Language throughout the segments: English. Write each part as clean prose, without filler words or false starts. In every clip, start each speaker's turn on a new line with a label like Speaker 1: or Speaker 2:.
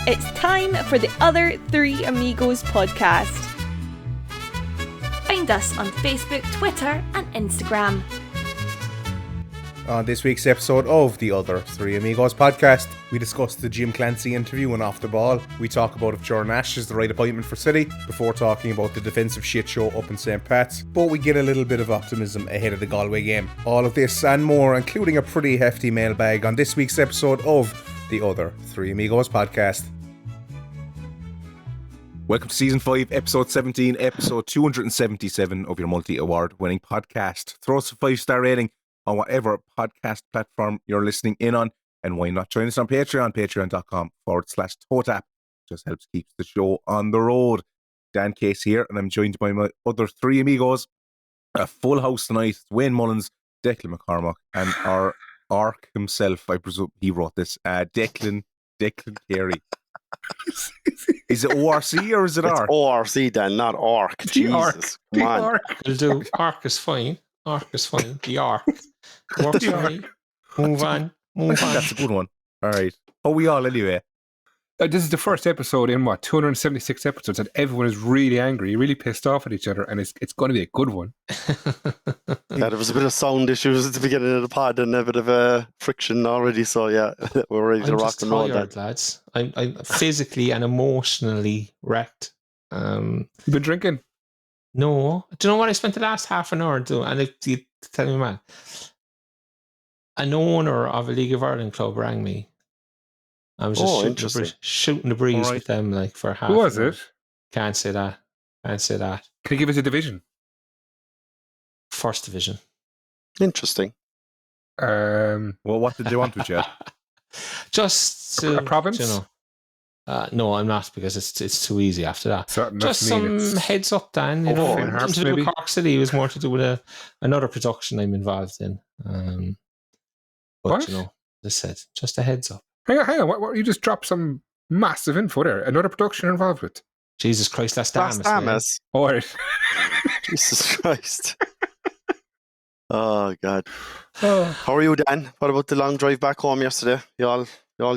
Speaker 1: It's time for the Other Three Amigos podcast. Find us on Facebook, Twitter and Instagram.
Speaker 2: On this week's episode of the Other Three Amigos podcast, we discuss the Jim Clancy interview and off the ball. We talk about if Ger Nash is the right appointment for City, before talking about the defensive shit show up in St. Pat's. But we get a little bit of optimism ahead of the Galway game. All of this and more, including a pretty hefty mailbag on this week's episode of the Other Three Amigos podcast. Welcome to Season 5, Episode 17, Episode 277 of your multi-award winning podcast. Throw us a 5-star rating on whatever podcast platform you're listening in on, and why not join us on Patreon, patreon.com/TOTAP. Just helps keep the show on the road. Dan Case here, and I'm joined by my other three amigos. A full house tonight. Wayne Mullins, Declan McCormack, and our Ark himself, I presume he wrote this, Declan Carey. Is it ORC or is it Ark?
Speaker 3: It's ORC, Dan, not Ark. Jesus, come on.
Speaker 4: Ark. We'll do Ark is fine. Ark is fine. The Ark. Works for me. Move on.
Speaker 2: That's a good one. All right. How are we all anyway?
Speaker 5: This is the first episode in 276 episodes that everyone is really angry, really pissed off at each other, and it's going to be a good one.
Speaker 3: Yeah, there was a bit of sound issues at the beginning of the pod and a bit of friction already, so yeah, we're ready to rock and roll.
Speaker 4: Tired, lads. I'm physically and emotionally wrecked.
Speaker 5: You've been drinking?
Speaker 4: No. Do you know what I spent the last half an hour doing? And you tell me, man, an owner of a League of Ireland club rang me. I was just shooting the breeze with them like for half.
Speaker 5: Who was it?
Speaker 4: Can't say that.
Speaker 5: Can you give us a division?
Speaker 4: First division.
Speaker 3: Interesting.
Speaker 2: Well, what did they want with you?
Speaker 4: Just
Speaker 5: a province?
Speaker 4: You know. No, I'm not, because it's too easy after that. Just some heads up, Dan. You know, nothing to do with Cork City. It was more to do with another production I'm involved in. But
Speaker 5: what?
Speaker 4: You know, as I said, just a heads up.
Speaker 5: Hang on. What, you just dropped some massive info there. Another production involved with.
Speaker 4: Jesus Christ, that's Damas.
Speaker 5: All right.
Speaker 3: Jesus Christ. Oh God. How are you, Dan? What about the long drive back home yesterday? You all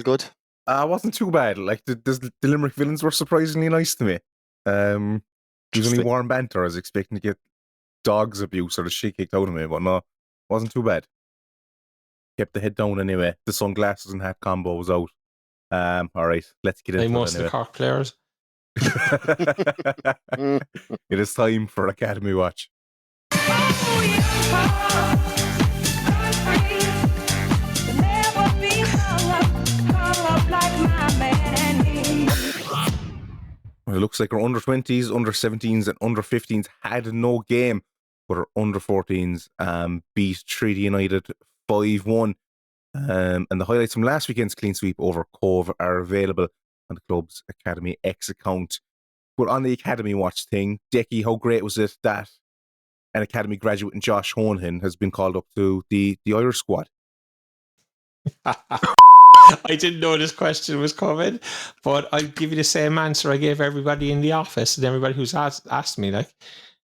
Speaker 3: good?
Speaker 2: Wasn't too bad. Like the Limerick villains were surprisingly nice to me. It was only warm banter. I was expecting to get dogs abuse or the shit kicked out of me, but no, wasn't too bad. Kept the head down anyway. The sunglasses and hat combo was out. All right, let's get into it.
Speaker 4: Most
Speaker 2: anyway.
Speaker 4: of the Cork players.
Speaker 2: It is time for Academy Watch. Well, it looks like our under-20s, under-17s and under-15s had no game, but our under-14s beat Treaty United 5-1. And the highlights from last weekend's clean sweep over Cove are available on the club's Academy X account. But on the Academy Watch thing, Decky, how great was it that an Academy graduate in Josh Honehin has been called up to the Irish squad?
Speaker 4: I didn't know this question was coming, but I'll give you the same answer I gave everybody in the office and everybody who's asked me. Like,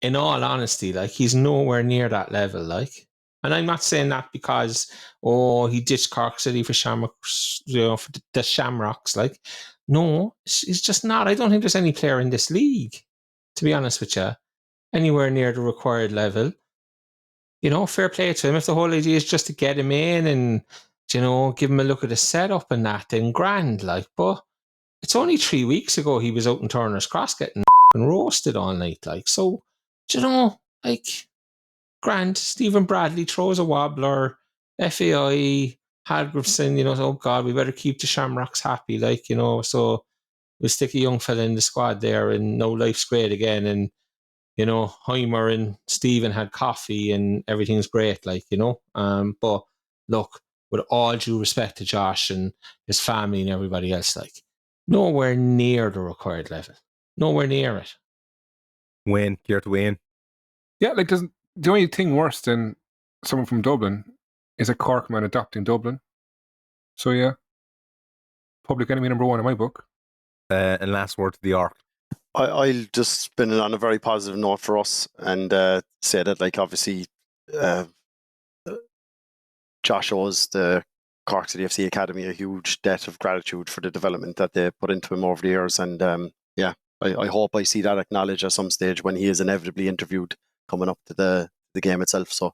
Speaker 4: in all honesty, like, he's nowhere near that level. Like, and I'm not saying that because he ditched Cork City for Shamrocks, for the Shamrocks. Like, no, he's just not. I don't think there's any player in this league, to be honest with you, anywhere near the required level. You know, fair play to him. If the whole idea is just to get him in and, you know, give him a look at the setup and that, then grand, like. But it's only 3 weeks ago he was out in Turner's Cross getting roasted all night, like. So, you know, like, grand. Stephen Bradley throws a wobbler. FAI, Halgrimson, you know, oh God, we better keep the Shamrocks happy, like, you know. So we'll stick a young fella in the squad there, and no, life's great again. And, you know, Heimer and Stephen had coffee and everything's great, like, you know. But look, with all due respect to Josh and his family and everybody else, like, nowhere near the required level. Nowhere near it.
Speaker 2: Wayne, Geert Wayne.
Speaker 5: Yeah, like, the only thing worse than someone from Dublin is a Cork man adopting Dublin. So yeah, public enemy number one in my book.
Speaker 2: And last word to the Ark.
Speaker 3: I'll just spin it on a very positive note for us and say that, like, obviously Josh owes the Cork City FC Academy a huge debt of gratitude for the development that they put into him over the years. And I hope I see that acknowledged at some stage when he is inevitably interviewed coming up to the game itself. So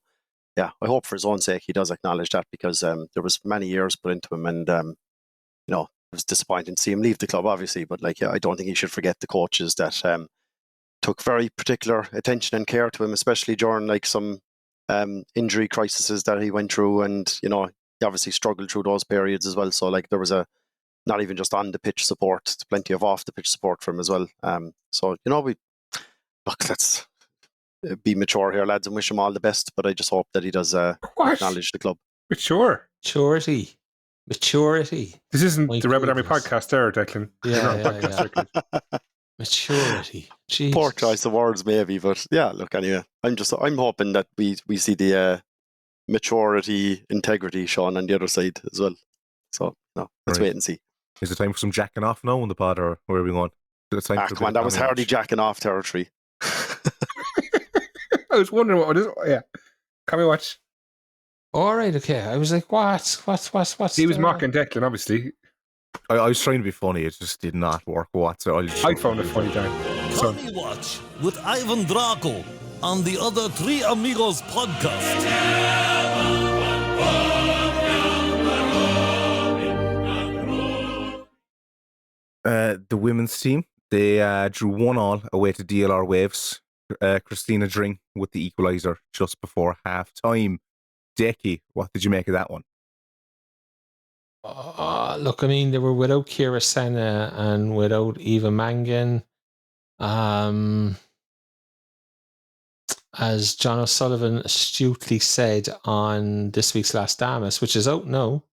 Speaker 3: yeah, I hope for his own sake he does acknowledge that, because there was many years put into him, and it was disappointing to see him leave the club, obviously. But I don't think he should forget the coaches that took very particular attention and care to him, especially during some injury crises that he went through, and he obviously struggled through those periods as well. So there was not even just on the pitch support, plenty of off the pitch support for him as well. Let's be mature here, lads, and wish him all the best. But I just hope that he does acknowledge the club.
Speaker 4: Maturity.
Speaker 5: This isn't
Speaker 4: My
Speaker 5: the Rebel Army
Speaker 4: goodness.
Speaker 5: podcast there, Declan.
Speaker 4: Yeah. Maturity. Jesus.
Speaker 3: Poor choice of words, maybe, but yeah. Look, anyway, I'm hoping that we see the maturity, integrity shown on the other side as well. So let's wait and see.
Speaker 2: Is it time for some jacking off now on the pod, or where are we going?
Speaker 3: Come on, that was hardly jacking off territory.
Speaker 5: I was wondering what it is. Yeah, can we watch?
Speaker 4: All right, okay. I was like, what?
Speaker 5: He was mocking Declan, obviously.
Speaker 2: I was trying to be funny. It just did not work whatsoever.
Speaker 5: I found it funny, Dan.
Speaker 6: Funny Watch with Ivan Draco on the Other Three Amigos podcast.
Speaker 2: The women's team, they drew 1-1 away to DLR Waves. Christina Dring with the equaliser just before half time. Decky, what did you make of that one?
Speaker 4: Look, I mean, they were without Kira Senna and without Eva Mangan. As John O'Sullivan astutely said on this week's Last Damas, which is out now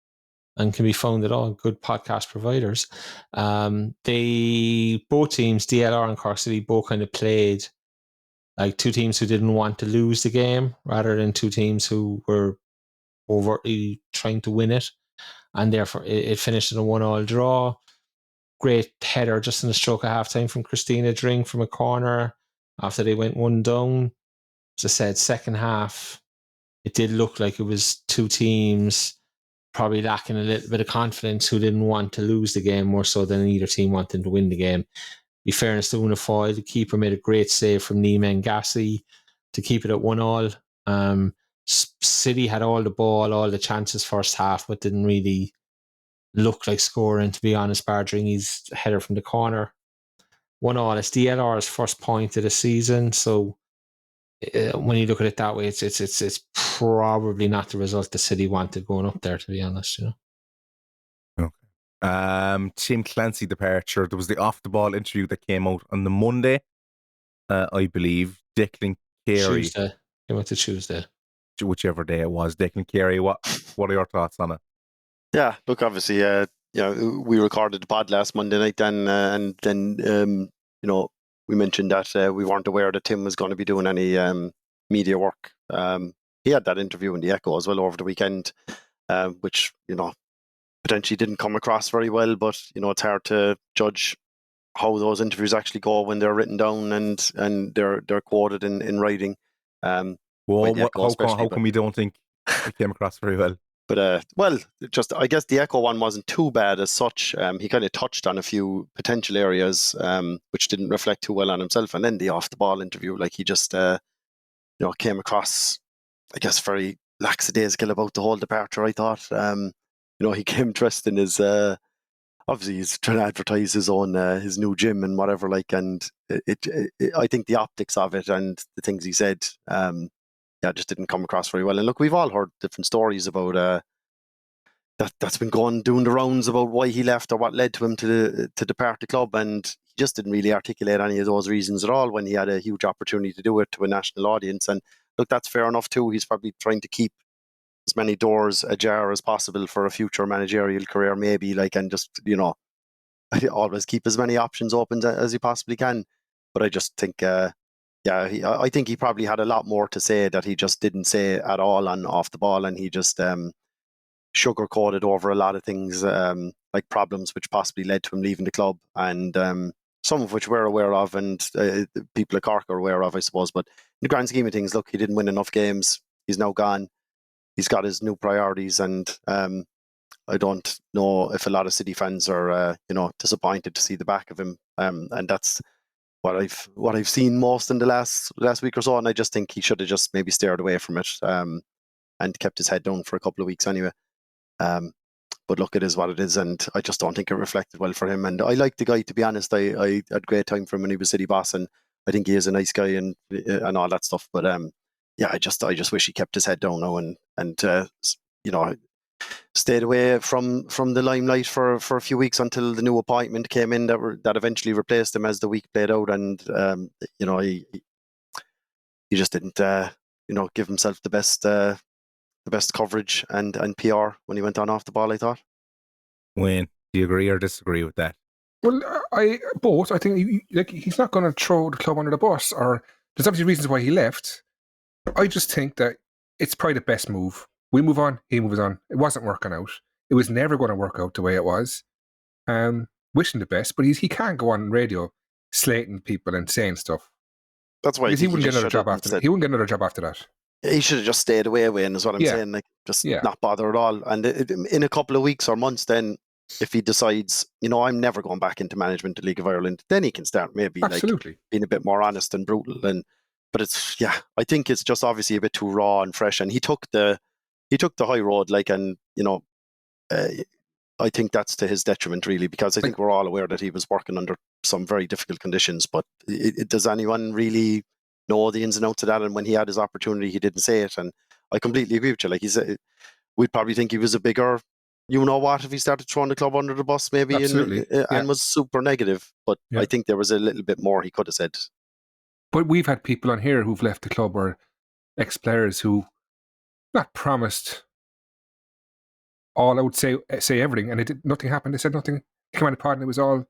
Speaker 4: and can be found at all good podcast providers, both teams, DLR and Cork City, both kind of played like two teams who didn't want to lose the game rather than two teams who were overtly trying to win it. And therefore, it finished in a 1-1 draw. Great header just in the stroke of halftime from Christina Dring from a corner after they went one down. As I said, second half, it did look like it was two teams probably lacking a little bit of confidence who didn't want to lose the game more so than either team wanting to win the game. Be fairness to Unifoy, the keeper made a great save from Nima Ngassi to keep it at 1-1. City had all the ball, all the chances first half, but didn't really look like scoring, to be honest, bar Dringy's header from the corner. 1-1, it's DLR's first point of the season, so when you look at it that way, it's probably not the result the City wanted going up there, to be honest.
Speaker 2: Okay. Tim Clancy departure. There was the off the ball interview that came out on the Monday, I believe. Declan Carey.
Speaker 4: Tuesday. Came out to Tuesday.
Speaker 2: Whichever day it was. Declan Carey, what are your thoughts on it?
Speaker 3: Yeah, look, obviously, we recorded the pod last Monday night, and then we mentioned that we weren't aware that Tim was going to be doing any media work. He had that interview in the Echo as well over the weekend, which potentially didn't come across very well. But it's hard to judge how those interviews actually go when they're written down and they're quoted in writing.
Speaker 2: How come you don't think it came across very well?
Speaker 3: But I guess the Echo one wasn't too bad as such. He kind of touched on a few potential areas which didn't reflect too well on himself. And then the off the ball interview, he just came across, I guess, very lackadaisical about the whole departure. I thought, he came dressed in his obviously he's trying to advertise his own his new gym and whatever. And I think the optics of it and the things he said. Just didn't come across very well. And look, we've all heard different stories about that's been doing the rounds about why he left or what led to him to depart the club, and he just didn't really articulate any of those reasons at all when he had a huge opportunity to do it to a national audience. And look, that's fair enough too. He's probably trying to keep as many doors ajar as possible for a future managerial career, maybe, and just always keep as many options open as he possibly can. But I just think. I think he probably had a lot more to say that he just didn't say at all on off the ball, and he just sugar-coated over a lot of things, like problems which possibly led to him leaving the club, and some of which we're aware of, and people at Cork are aware of, I suppose. But in the grand scheme of things, look, he didn't win enough games. He's now gone. He's got his new priorities, and I don't know if a lot of City fans are, disappointed to see the back of him. And that's what I've seen most in the last week or so. And I just think he should have just maybe steered away from it and kept his head down for a couple of weeks anyway. But look, it is what it is, and I just don't think it reflected well for him. And I like the guy, to be honest. I had great time for him when he was City boss, and I think he is a nice guy and all that stuff. But I just wish he kept his head down now and stayed away from the limelight for a few weeks until the new appointment came in that eventually replaced him as the week played out. And he just didn't give himself the best coverage and PR when he went on off the ball, I thought.
Speaker 2: Wayne, do you agree or disagree with that?
Speaker 5: Well, I think he's not going to throw the club under the bus, or there's obviously reasons why he left. I just think that it's probably the best move. We move on, he moves on. It wasn't working out. It was never going to work out the way it was. Wishing the best, but he can't go on radio slating people and saying stuff.
Speaker 3: That's why
Speaker 5: he wouldn't get another job after that. He wouldn't get another job after that.
Speaker 3: He should have just stayed away, Wayne, is what I'm saying. Like, just not bother at all. And in a couple of weeks or months, then if he decides, I'm never going back into management the League of Ireland, then he can start maybe being a bit more honest and brutal. But I think it's just obviously a bit too raw and fresh. And he took the high road, I think that's to his detriment, really, because I think we're all aware that he was working under some very difficult conditions. But does anyone really know the ins and outs of that? And when he had his opportunity, he didn't say it. And I completely agree with you. Like, we'd probably think he was a bigger, if he started throwing the club under the bus, maybe, and was super negative. But I think there was a little bit more he could have said.
Speaker 5: But we've had people on here who've left the club, or ex-players who not promised all out, say everything, and nothing happened. They said nothing. Came on the pod and it was all.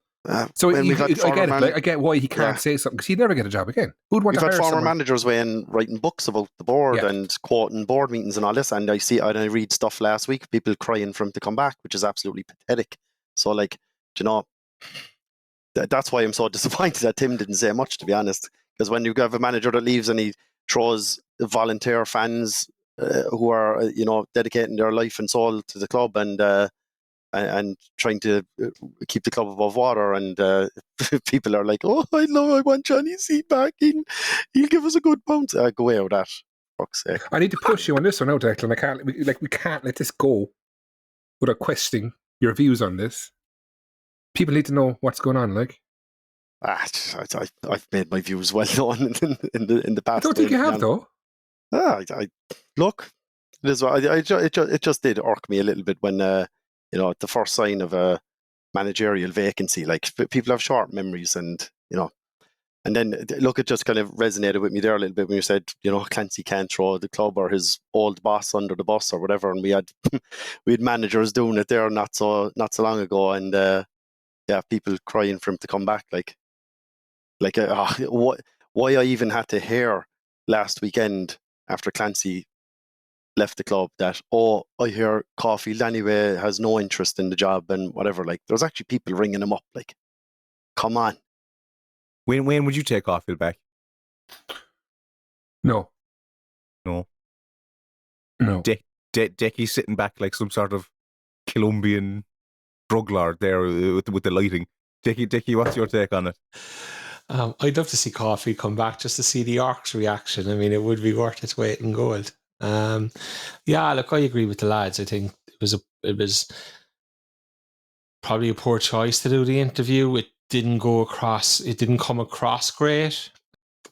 Speaker 5: So I get it. I get why he can't say something, because he'd never get a job again. Who'd want to hire someone? We've had former
Speaker 3: managers writing books about the board and quoting board meetings and all this, and I read stuff last week, people crying for him to come back, which is absolutely pathetic. So, that's why I'm so disappointed that Tim didn't say much, to be honest. Because when you have a manager that leaves and he throws volunteer fans who are dedicating their life and soul to the club and trying to keep the club above water, and people are like, "Oh, I want Johnny C back. He'll give us a good bounce." Go away with that. Fuck's sake.
Speaker 5: I need to push you on this one out, Declan. We can't let this go without questioning your views on this. People need to know what's going on.
Speaker 3: I've made my views well known in the past.
Speaker 5: I don't think you have, though.
Speaker 3: Look, it just did irk me a little bit when at the first sign of a managerial vacancy, people have short memories, and then look, it just kind of resonated with me there a little bit when you said Clancy can't throw the club or his old boss under the bus or whatever, and we had managers doing it there not so long ago, and people crying for him to come back, why I even had to hear last weekend after Clancy left the club that, I hear Caulfield anyway has no interest in the job and whatever. There's actually people ringing him up. Come on.
Speaker 2: When would you take Caulfield back?
Speaker 5: No.
Speaker 2: Decky's sitting back like some sort of Colombian drug lord there with the lighting. Decky, what's your take on it?
Speaker 4: I'd love to see Coffey come back just to see the Orcs' reaction. I mean, it would be worth its weight in gold. I agree with the lads. I think it was probably a poor choice to do the interview. It didn't come across great.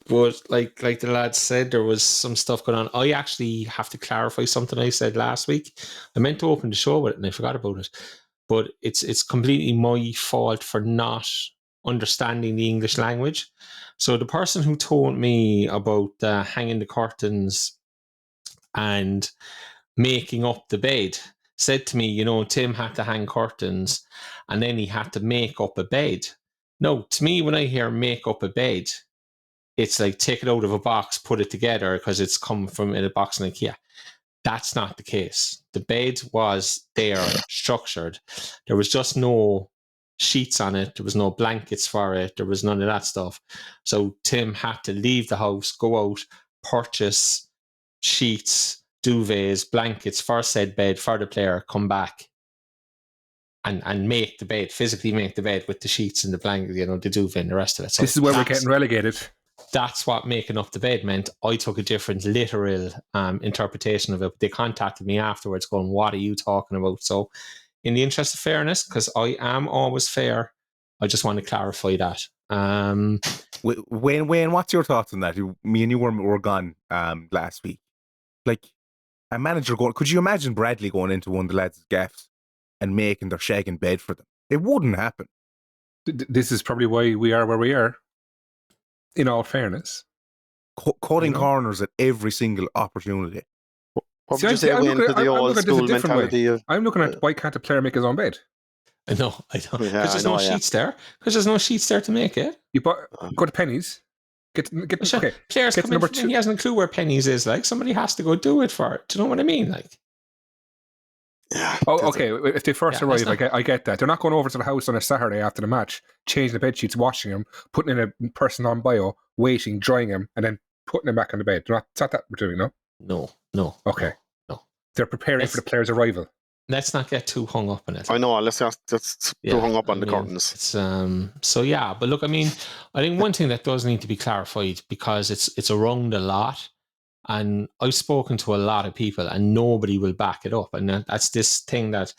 Speaker 4: But like the lads said, there was some stuff going on. I actually have to clarify something I said last week. I meant to open the show with it and I forgot about it. But it's completely my fault for not understanding the English language. So the person who told me about hanging the curtains and making up the bed said to me, Tim had to hang curtains and then he had to make up a bed. No, to me, when I hear make up a bed, it's like take it out of a box, put it together because it's come from in a box in IKEA. That's not the case. The bed was there, structured. There was just no sheets on it. There was no blankets for it. There was none of that stuff. So Tim had to leave the house, go out, purchase sheets, duvets, blankets for said bed for the player, come back, and make the bed, physically make the bed with the sheets and the blanket, the duvet and the rest of it. So
Speaker 5: this is where we're getting relegated.
Speaker 4: That's what making up the bed meant. I took a different literal interpretation of it. They contacted me afterwards going, what are you talking about? So in the interest of fairness, because I am always fair, I just want to clarify that.
Speaker 2: Wayne, what's your thoughts on that? Me and you were gone last week. Like, a manager could you imagine Bradley going into one of the lads' gaffs and making their shag in bed for them? It wouldn't happen.
Speaker 5: This is probably why we are where we are. In all fairness,
Speaker 2: cutting corners at every single opportunity.
Speaker 3: What would you say into the old school mentality?
Speaker 5: I'm looking at why can't a player make his own bed?
Speaker 4: I know. Because there's no sheets there. Because there's no sheets there to make it.
Speaker 5: You go to Penny's.
Speaker 4: Players come in, he hasn't a clue where Penny's is. Like, somebody has to go do it for it. Do you know what I mean? Like,
Speaker 3: yeah.
Speaker 5: Oh, okay. If they first arrive, I get that. They're not going over to the house on a Saturday after the match, changing the bed sheets, washing them, putting in a person on bio, waiting, drying them, and then putting them back on the bed. It's not that we're doing, no?
Speaker 4: No.
Speaker 5: Okay.
Speaker 4: No.
Speaker 5: They're preparing for the player's arrival.
Speaker 4: Let's not get too hung up on it.
Speaker 3: I know. Let's too hung up on the curtains.
Speaker 4: It's so yeah, but look, I mean, I think one thing that does need to be clarified, because it's around a lot, and I've spoken to a lot of people, and nobody will back it up, and that's this thing that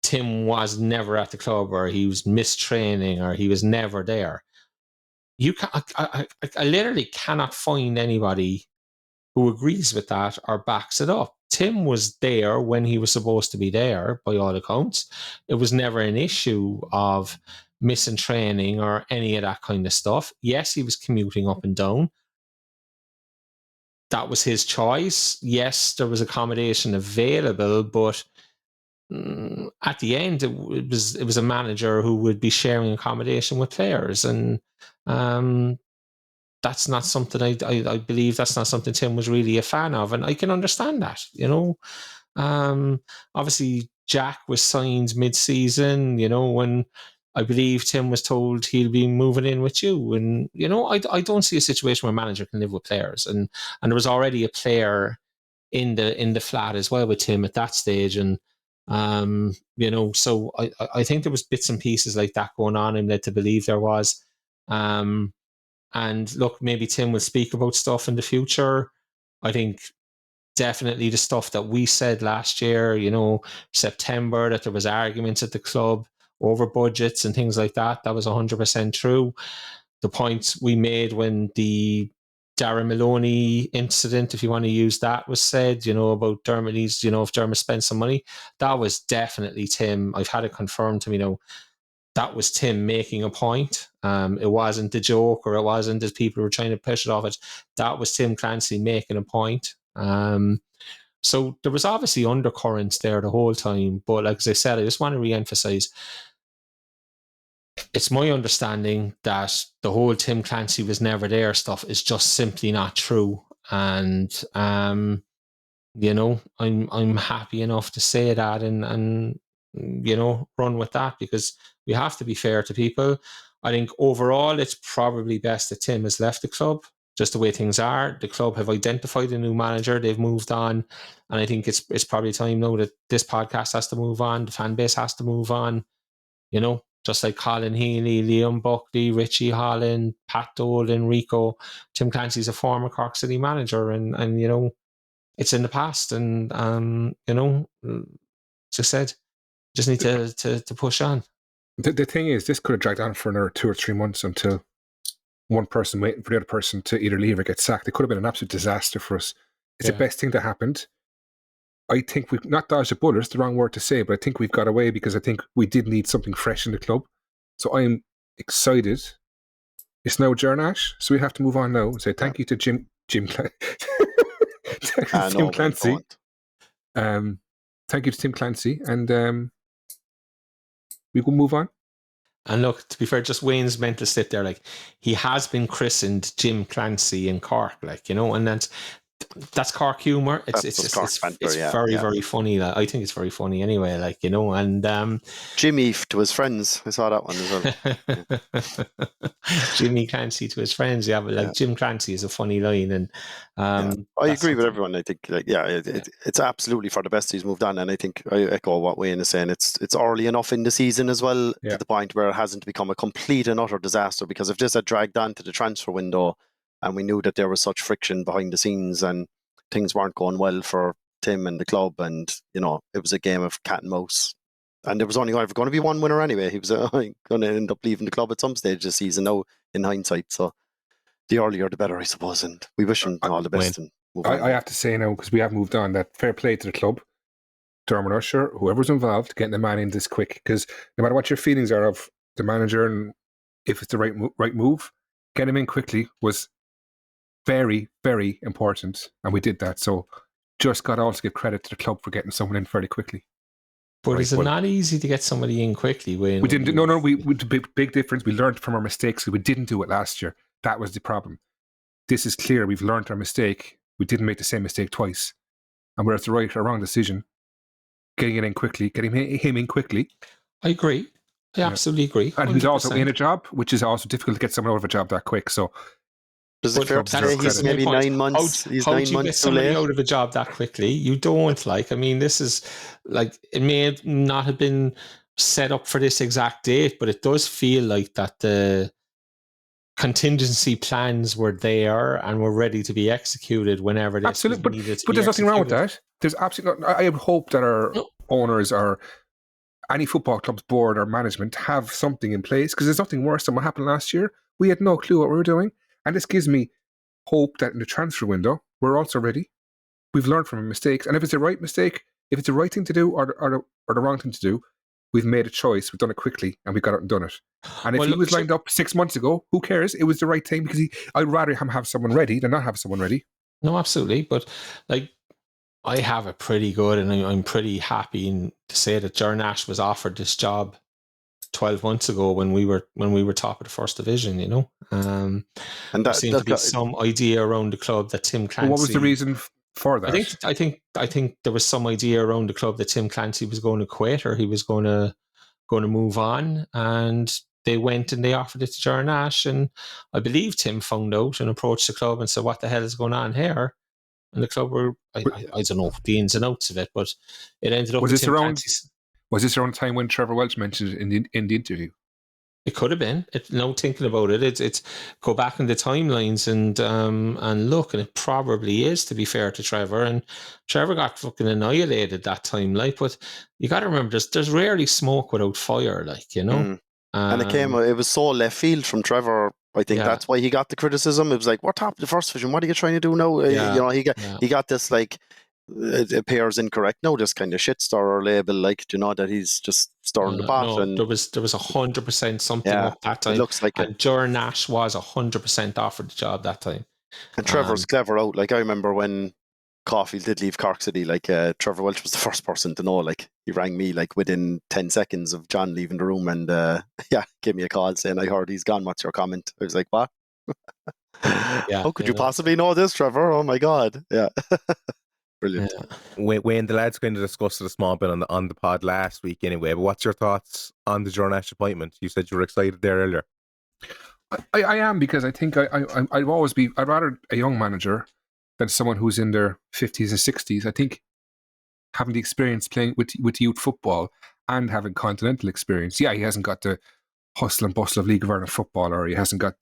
Speaker 4: Tim was never at the club, or he was mistraining, or he was never there. I literally cannot find anybody who agrees with that or backs it up. Tim was there when he was supposed to be there, by all accounts. It was never an issue of missing training or any of that kind of stuff. Yes, he was commuting up and down. That was his choice. Yes, there was accommodation available, but at the end, it was a manager who would be sharing accommodation with players, and that's not something I believe that's not something Tim was really a fan of, and I can understand that. Obviously Jack was signed mid-season, when I believe Tim was told he'll be moving in with you, and I don't see a situation where a manager can live with players, and there was already a player in the flat as well with Tim at that stage, and so I think there was bits and pieces like that going on and led to believe there was. And look, maybe Tim will speak about stuff in the future. I think definitely the stuff that we said last year, September, that there was arguments at the club over budgets and things like that, that was 100% true. The points we made when the Darren Maloney incident, if you want to use that, was said, about Dermot needs, if Dermot spent some money, that was definitely Tim. I've had it confirmed to me, that was Tim making a point. It wasn't the joke, or it wasn't as people were trying to push it off it. That was Tim Clancy making a point. So there was obviously undercurrents there the whole time. But like as I said, I just want to re-emphasize, it's my understanding that the whole Tim Clancy was never there stuff is just simply not true. And I'm happy enough to say that and run with that, because we have to be fair to people. I think overall it's probably best that Tim has left the club, just the way things are. The club have identified a new manager, they've moved on, and I think it's probably time now that this podcast has to move on, the fan base has to move on, just like Colin Healy, Liam Buckley, Richie Holland, Pat Dolan, Rico. Tim Clancy's a former Cork City manager, and it's in the past, and as I said, just need to push on.
Speaker 5: The thing is, this could have dragged on for another 2 or 3 months until one person waiting for the other person to either leave or get sacked. It could have been an absolute disaster for us. It's the best thing that happened. I think we've not dodged a bullet, it's the wrong word to say, but I think we've got away because I think we did need something fresh in the club. So I'm excited. It's now Ger Nash, so we have to move on now and say thank you to Tim Clancy. Thank you to Tim Clancy, and we can move on.
Speaker 4: And look, to be fair, just Wayne's mental slip there. Like, he has been christened Jim Clancy in Cork, and that's Cork humour. It's very funny. Like, I think it's very funny anyway. Like, you know, and
Speaker 3: Jimmy to his friends. I saw that one as well.
Speaker 4: Jimmy Clancy to his friends. Yeah, but like Jim Clancy is a funny line, and
Speaker 3: I agree with everyone. I think it's absolutely for the best he's moved on, and I think I echo what Wayne is saying. It's early enough in the season as well to the point where it hasn't become a complete and utter disaster. Because if this had dragged on to the transfer window, and we knew that there was such friction behind the scenes and things weren't going well for Tim and the club, and you know it was a game of cat and mouse, and there was only ever going to be one winner anyway. He was going to end up leaving the club at some stage this season. Now, in hindsight, so the earlier the better, I suppose. And we wish him all the best. And
Speaker 5: I have to say now, because we have moved on, that fair play to the club, Dermot Usher, whoever's involved, getting the man in this quick. Because no matter what your feelings are of the manager and if it's the right move, get him in quickly was very, very important, and we did that. So just got to also give credit to the club for getting someone in fairly quickly.
Speaker 4: But is it not easy to get somebody in quickly? We
Speaker 5: didn't. No. We big difference. We learned from our mistakes. We didn't do it last year. That was the problem. This is clear. We've learned our mistake. We didn't make the same mistake twice, and whether it's the right or wrong decision, getting it in quickly, getting him in quickly.
Speaker 4: I agree. I absolutely agree. 100%.
Speaker 5: And he's also in a job, which is also difficult to get someone out of a job that quick. So.
Speaker 3: Does it fair to say he's maybe 9 months? He's 9 months too late. How do you get somebody
Speaker 4: out of a job that quickly? You don't. Like, I mean, this is like, it may not have been set up for this exact date, but it does feel like that the contingency plans were there and were ready to be executed whenever this was needed to be
Speaker 5: there's nothing wrong with
Speaker 4: executed.
Speaker 5: that. There's absolutely not. I hope that our owners or any football club's board or management have something in place, because there's nothing worse than what happened last year. We had no clue what we were doing. And this gives me hope that in the transfer window, we're also ready. We've learned from our mistakes. And if it's the right mistake, if it's the right thing to do or the wrong thing to do, we've made a choice. We've done it quickly and we got out and done it. And if he was lined up 6 months ago, who cares? It was the right thing, because I'd rather him have someone ready than not have someone ready.
Speaker 4: No, absolutely. But like, I have it pretty good, and I'm pretty happy to say that Ger Nash was offered this job 12 months ago when we were top of the first division, you know. And there seemed to be some idea around the club that Tim Clancy.
Speaker 5: What was the reason for that?
Speaker 4: I think there was some idea around the club that Tim Clancy was going to quit, or he was going to move on, and they went and they offered it to Ger Nash, and I believe Tim found out and approached the club and said, "What the hell is going on here?" And the club were, I don't know the ins and outs of it, but it ended up.
Speaker 5: Was this around the time when Trevor Welch mentioned it in the interview?
Speaker 4: It could have been. Now thinking about it, it's go back in the timelines and look, and it probably is, to be fair to Trevor. And Trevor got fucking annihilated that time, like. But you got to remember, there's rarely smoke without fire, like, you know.
Speaker 3: And it was so left field from Trevor. I think that's why he got the criticism. It was like, "We're top of the first division. What are you trying to do now?" You know, he got this like. It appears incorrect. No, this kind of shit stirrer label, like, you know, that he's just stirring the pot.
Speaker 4: No,
Speaker 3: and
Speaker 4: there was 100% something up that time.
Speaker 3: It looks like
Speaker 4: and Ger Nash was 100% offered the job that time.
Speaker 3: And Trevor's clever out. Like, I remember when Caulfield did leave Cork City, like Trevor Welch was the first person to know. Like, he rang me like within 10 seconds of John leaving the room, and gave me a call saying, "I heard he's gone. What's your comment?" I was like, "What? How could you possibly know this, Trevor? Oh my God!" Yeah. Brilliant.
Speaker 2: Wayne, the lads kind of discussed it a small bit on the pod last week anyway, but what's your thoughts on the Ger Nash appointment? You said you were excited there earlier.
Speaker 5: I am, because I think I'd rather a young manager than someone who's in their 50s and 60s. I think having the experience playing with youth football and having continental experience, he hasn't got the hustle and bustle of League of Ireland football, or he hasn't got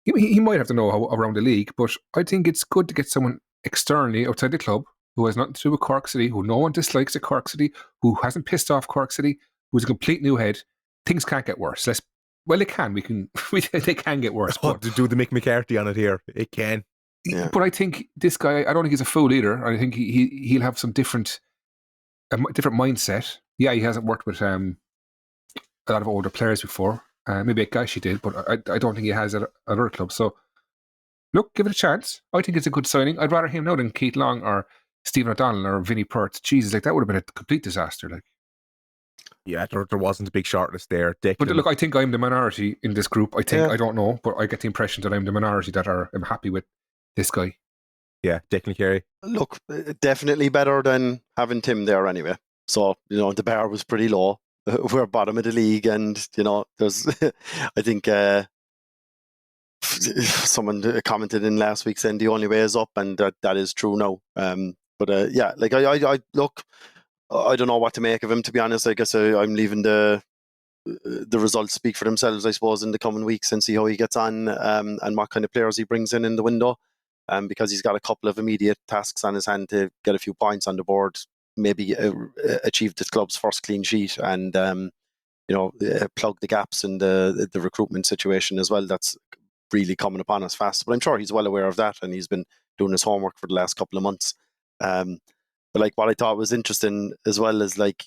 Speaker 5: he might have to know how around the league, but I think it's good to get someone externally outside the club who has nothing to do with Cork City, who no one dislikes at Cork City, who hasn't pissed off Cork City, who's a complete new head. Things can't get worse. They can. They can get worse.
Speaker 2: But to do the Mick McCarthy on it here, it can.
Speaker 5: Yeah. But I think this guy, I don't think he's a fool either. I think he'll have some different mindset. Yeah, he hasn't worked with a lot of older players before. Maybe at Gashi did, but I don't think he has at other clubs. So, look, give it a chance. I think it's a good signing. I'd rather him now than Keith Long or Stephen O'Donnell or Vinnie Perth. Jesus, like, that would have been a complete disaster. Like,
Speaker 2: yeah, there wasn't a big shortlist there.
Speaker 5: But look, I think I'm the minority in this group. I don't know, but I get the impression that I'm the minority that I'm happy with this guy.
Speaker 2: Yeah, Declan Carey.
Speaker 3: Look, definitely better than having Tim there anyway. So, the bar was pretty low. We're bottom of the league, and, there's, I think someone commented in last week saying the only way is up, and that is true now. But yeah, like I look, I don't know what to make of him, to be honest. I guess I'm leaving the results speak for themselves, I suppose, in the coming weeks, and see how he gets on, and what kind of players he brings in the window. Because he's got a couple of immediate tasks on his hand to get a few points on the board, maybe achieve the club's first clean sheet, and plug the gaps in the recruitment situation as well. That's really coming upon us fast. But I'm sure he's well aware of that, and he's been doing his homework for the last couple of months. But like, what I thought was interesting as well is, like,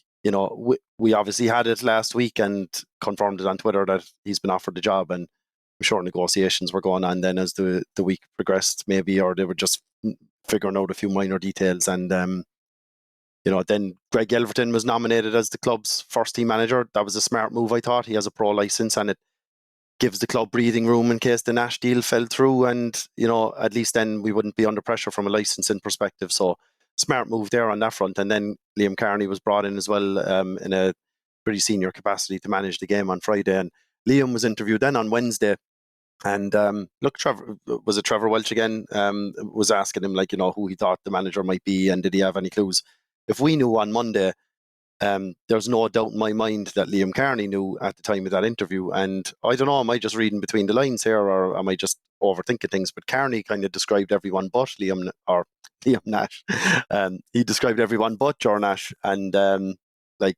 Speaker 3: we obviously had it last week and confirmed it on Twitter that he's been offered the job, and I'm sure negotiations were going on then as the week progressed, maybe, or they were just figuring out a few minor details. And then Greg Yelverton was nominated as the club's first team manager. That was a smart move, I thought. He has a pro license, and it gives the club breathing room in case the Nash deal fell through, and at least then we wouldn't be under pressure from a licensing perspective. So smart move there on that front. And then Liam Kearney was brought in as well, in a pretty senior capacity, to manage the game on Friday. And Liam was interviewed then on Wednesday. And look, was it Trevor Welch again? Was asking him, like, who he thought the manager might be, and did he have any clues? If we knew on Monday, there's no doubt in my mind that Liam Kearney knew at the time of that interview. And I don't know, am I just reading between the lines here, or am I just overthinking things? But Kearney kind of described everyone but Liam Nash. He described everyone but Ger Nash, and he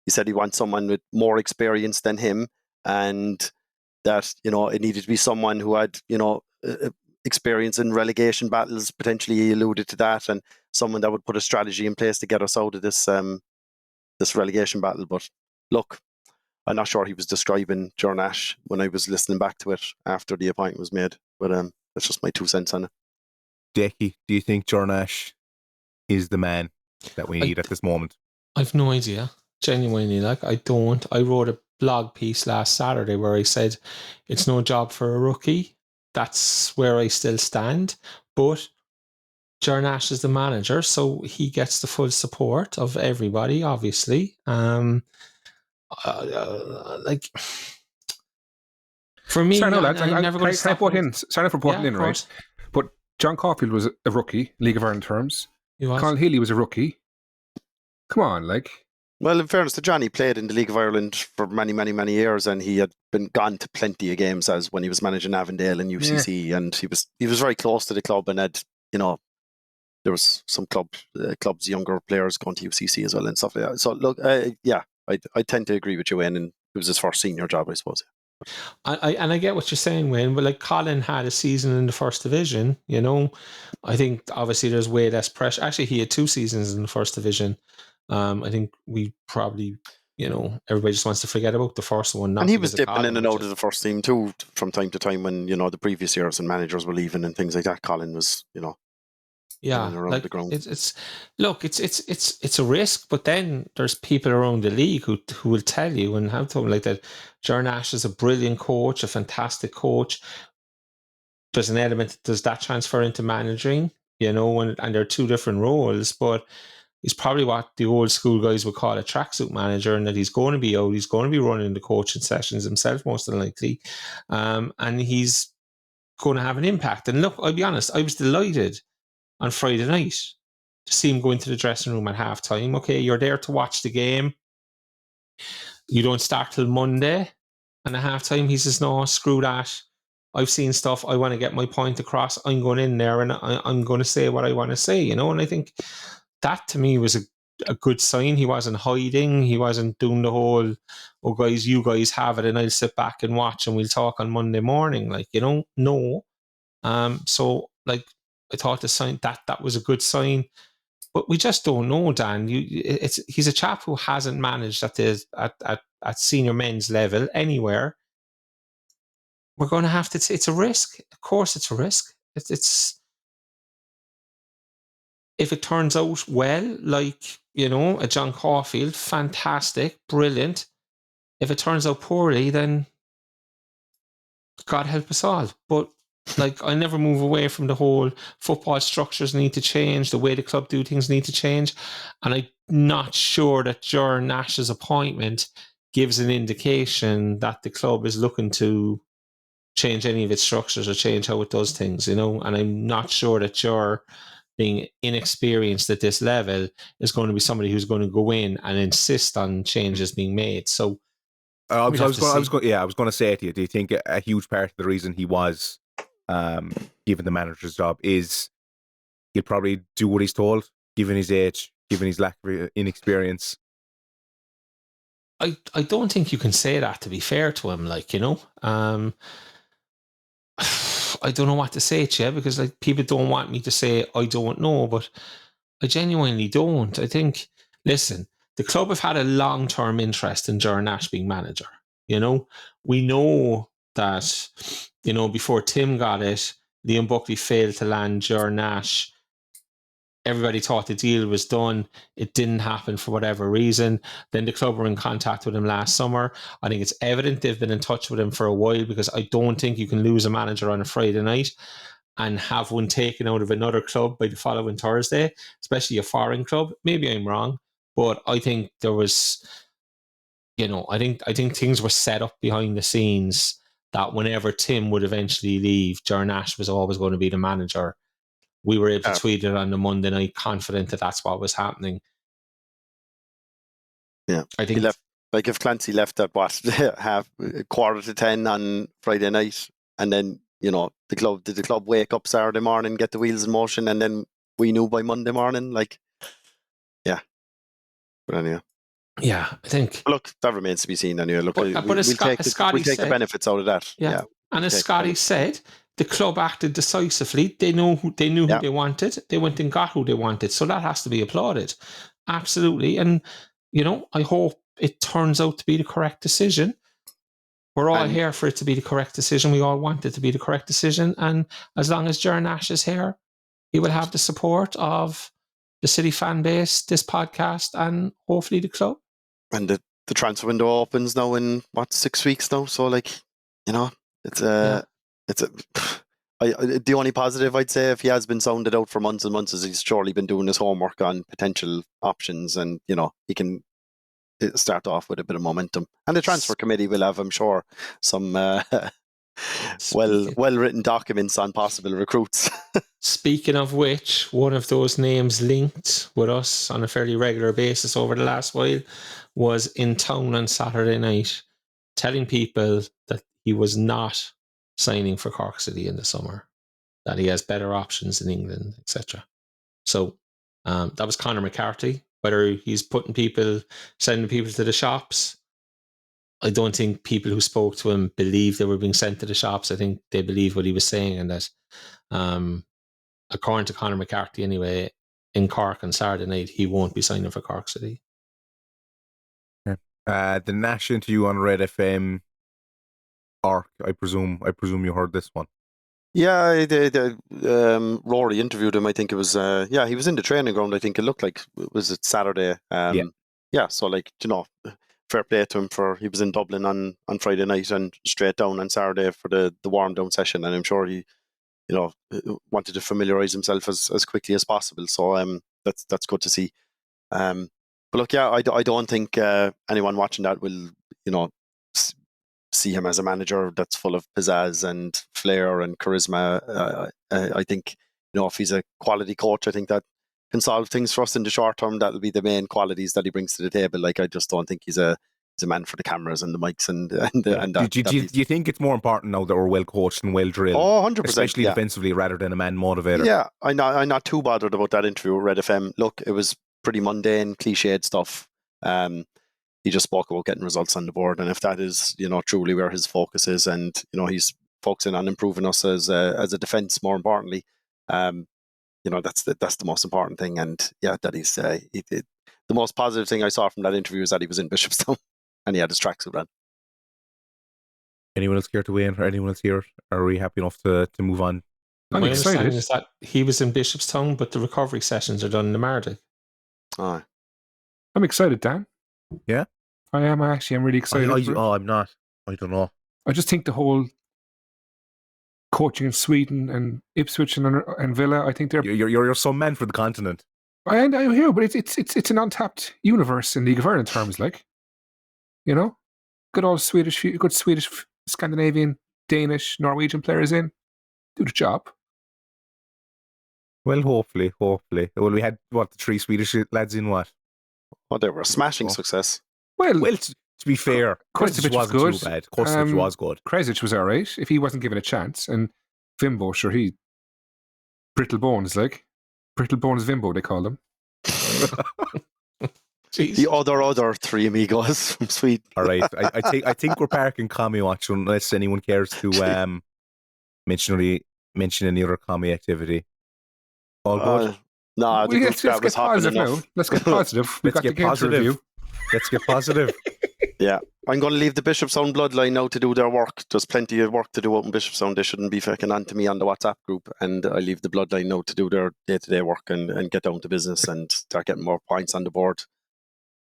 Speaker 3: said he wants someone with more experience than him, and that it needed to be someone who had experience in relegation battles. Potentially, he alluded to that, and someone that would put a strategy in place to get us out of this relegation battle. But look, I'm not sure he was describing Ger Nash when I was listening back to it after the appointment was made. But that's just my 2 cents on it.
Speaker 2: Decky, do you think Ger Nash is the man that we need at this moment?
Speaker 4: I've no idea. Genuinely, like, I don't. I wrote a blog piece last Saturday where I said it's no job for a rookie. That's where I still stand. But Ger Nash is the manager, so he gets the full support of everybody, obviously. Like, for me,
Speaker 5: sorry, no, lads,
Speaker 4: I'm never going to stop.
Speaker 5: Sorry for putting in, right? But John Caulfield was a rookie, League of Ireland terms. Colin Healy was a rookie. Come on, like.
Speaker 3: Well, in fairness to John, he played in the League of Ireland for many, many, many years, and he had been gone to plenty of games as when he was managing Avondale and UCC, and he was very close to the club, and had, there was some clubs younger players going to UCC as well and stuff like that. So look, I tend to agree with you, Wayne, and it was his first senior job, I suppose.
Speaker 4: I get what you're saying, Wayne, but like, Colin had a season in the first division. I think obviously there's way less pressure. Actually, he had 2 seasons in the first division. I think we probably, everybody just wants to forget about the first one.
Speaker 3: And he was dipping in and out of the first team too from time to time when, the previous years and managers were leaving and things like that. Colin was, around
Speaker 4: like,
Speaker 3: the ground.
Speaker 4: It's a risk, but then there's people around the league who will tell you and have told me, like, that Ger Nash is a brilliant coach, a fantastic coach. There's an element, does that transfer into managing, and there are 2 different roles, but he's probably what the old school guys would call a tracksuit manager, and that he's going to be out, he's going to be running the coaching sessions himself, most than likely. And he's going to have an impact. And look, I'll be honest, I was delighted on Friday night to see him go into the dressing room at halftime. Okay, you're there to watch the game. You don't start till Monday. And at halftime, he says, no, screw that. I've seen stuff. I want to get my point across. I'm going in there and I'm going to say what I want to say, And I think that, to me, was a good sign. He wasn't hiding. He wasn't doing the whole, oh, guys, you guys have it and I'll sit back and watch and we'll talk on Monday morning. Like, no. So, like, I thought the sign that was a good sign. But we just don't know, Dan. He's a chap who hasn't managed at senior men's level anywhere. We're going to have to. It's a risk. Of course, it's a risk. It's if it turns out well, like, a John Caulfield, fantastic, brilliant. If it turns out poorly, then God help us all. But like, I never move away from the whole football structures need to change, the way the club do things need to change. And I'm not sure that Ger Nash's appointment gives an indication that the club is looking to change any of its structures or change how it does things, you know. And I'm not sure that Ger, being inexperienced at this level, is going to be somebody who's going to go in and insist on changes being made. So
Speaker 2: I was going to say to you, do you think a huge part of the reason he was given the manager's job is he'll probably do what he's told, given his age, given his lack of inexperience?
Speaker 4: I don't think you can say that, to be fair to him, like, you know. I don't know what to say to you, because like, people don't want me to say I don't know, but I genuinely don't. I think, listen, the club have had a long-term interest in Ger Nash being manager. You know, we know that, you know, before Tim got it, Liam Buckley failed to land Ger Nash. Everybody thought the deal was done. It didn't happen for whatever reason. Then the club were in contact with him last summer. I think it's evident they've been in touch with him for a while, because I don't think you can lose a manager on a Friday night and have one taken out of another club by the following Thursday, especially a foreign club. Maybe I'm wrong, but I think there was, you know, I think things were set up behind the scenes that whenever Tim would eventually leave, Ger Nash was always going to be the manager. We were able to tweet it on the Monday night, confident that that's what was happening.
Speaker 3: Yeah,
Speaker 4: I think
Speaker 3: he left. Like, if Clancy left at what, 9:45 on Friday night, and then, you know, did the club wake up Saturday morning, get the wheels in motion, and then we knew by Monday morning, like, yeah. But anyway.
Speaker 4: Yeah, I think.
Speaker 3: Look, that remains to be seen anyway. Look, we'll take the benefits out of that.
Speaker 4: Yeah. And as Scotty said, the club acted decisively. They knew who they wanted. They went and got who they wanted. So that has to be applauded. Absolutely. And, you know, I hope it turns out to be the correct decision. We're all here for it to be the correct decision. We all want it to be the correct decision. And as long as Ger Nash is here, he will have the support of the city fan base, this podcast, and hopefully the club. And
Speaker 3: the transfer window opens now in 6 weeks now. So, like, you know, the only positive I'd say, if he has been sounded out for months and months, is he's surely been doing his homework on potential options, and, you know, he can start off with a bit of momentum. And the transfer committee will have, I'm sure, some well-written documents on possible recruits.
Speaker 4: Speaking of which, one of those names linked with us on a fairly regular basis over the last while was in town on Saturday night, telling people that he was not signing for Cork City in the summer, that he has better options in England, etc. So that was Conor McCarthy. Whether he's sending people to the shops, I don't think people who spoke to him believed they were being sent to the shops. I think they believed what he was saying, and that, according to Conor McCarthy anyway, in Cork on Saturday night, he won't be signing for Cork City.
Speaker 2: The Nash interview on Red FM, Cork, I presume you heard this one.
Speaker 3: Yeah, Rory interviewed him. I think it was, he was in the training ground. I think it looked like, was it Saturday? Yeah, so, like, you know, fair play to him he was in Dublin on Friday night and straight down on Saturday for the warm down session. And I'm sure he, you know, wanted to familiarise himself as quickly as possible. So that's good to see. But look, yeah, I don't think anyone watching that will, you know, see him as a manager that's full of pizzazz and flair and charisma. I think, you know, if he's a quality coach, I think that can solve things for us in the short term. That'll be the main qualities that he brings to the table. Like, I just don't think he's a man for the cameras and the mics and that.
Speaker 2: Do you think it's more important now that we're well coached and well drilled?
Speaker 3: Oh, 100%.
Speaker 2: Especially defensively, rather than a man motivator.
Speaker 3: Yeah, I'm not too bothered about that interview with Red FM. Look, it was pretty mundane, cliched stuff. He just spoke about getting results on the board, and if that is, you know, truly where his focus is, and, you know, he's focusing on improving us as a defence, more importantly, you know, that's the most important thing. And yeah, that he's the most positive thing I saw from that interview is that he was in Bishopstown and he had his tracksuit on.
Speaker 2: Anyone else care to weigh in, or anyone else here? Are we happy enough to move on?
Speaker 4: My understanding is that he was in Bishopstown, but the recovery sessions are done in the Mardic.
Speaker 3: Oh.
Speaker 5: I'm excited, Dan.
Speaker 2: Yeah?
Speaker 5: I am, actually. I'm really excited.
Speaker 2: I'm not. I don't know.
Speaker 5: I just think the whole coaching in Sweden and Ipswich and Villa. I think they're.
Speaker 2: You're some man for the continent.
Speaker 5: I'm here, but it's an untapped universe in League of Ireland terms, like, you know, good Swedish, Scandinavian, Danish, Norwegian players in, do the job.
Speaker 2: Well, hopefully. Well, we had the 3 Swedish lads in what?
Speaker 3: Well, they were a smashing success.
Speaker 5: Well,
Speaker 2: to be fair,
Speaker 5: Kresic
Speaker 2: wasn't
Speaker 5: was good.
Speaker 2: too bad. Kresic was good.
Speaker 5: Kresic was all right if he wasn't given a chance, and Vimbo, sure, he brittle bones, like brittle bones Vimbo, they call them.
Speaker 3: The other 3 amigos from Sweden.
Speaker 2: All right, I think we're parking commie watch unless anyone cares to mention any other commie activity. All good.
Speaker 3: No,
Speaker 5: let's get positive now. Let's get positive. We've got the game to review.
Speaker 2: Let's get positive.
Speaker 3: Yeah, I'm going to leave the Bishopstown bloodline now to do their work. There's plenty of work to do out in Bishopstown. They shouldn't be fucking on to me on the WhatsApp group. And I leave the bloodline now to do their day-to-day work and get down to business and start getting more points on the board.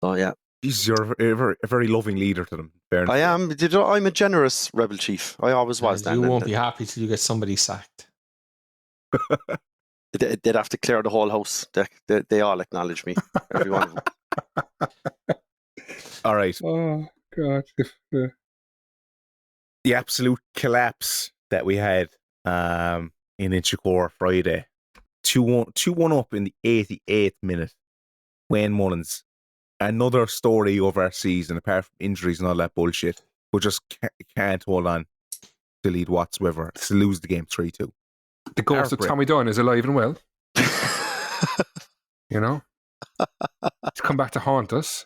Speaker 3: Oh, yeah.
Speaker 2: Jesus, you're a very loving leader to them.
Speaker 3: I am. I'm a generous rebel chief. I always was.
Speaker 4: You won't be happy till you get somebody sacked.
Speaker 3: They'd have to clear the whole house. They all acknowledge me. Every one of them.
Speaker 2: All right.
Speaker 5: Oh, God.
Speaker 2: The absolute collapse that we had in Inchicore Friday. 2-1 up in the 88th minute. Wayne Mullins. Another story of our season, apart from injuries and all that bullshit. We just can't hold on to lead whatsoever. To lose the game 3-2.
Speaker 5: The ghost of Tommy Dunn is alive and well. You know? To come back to haunt us.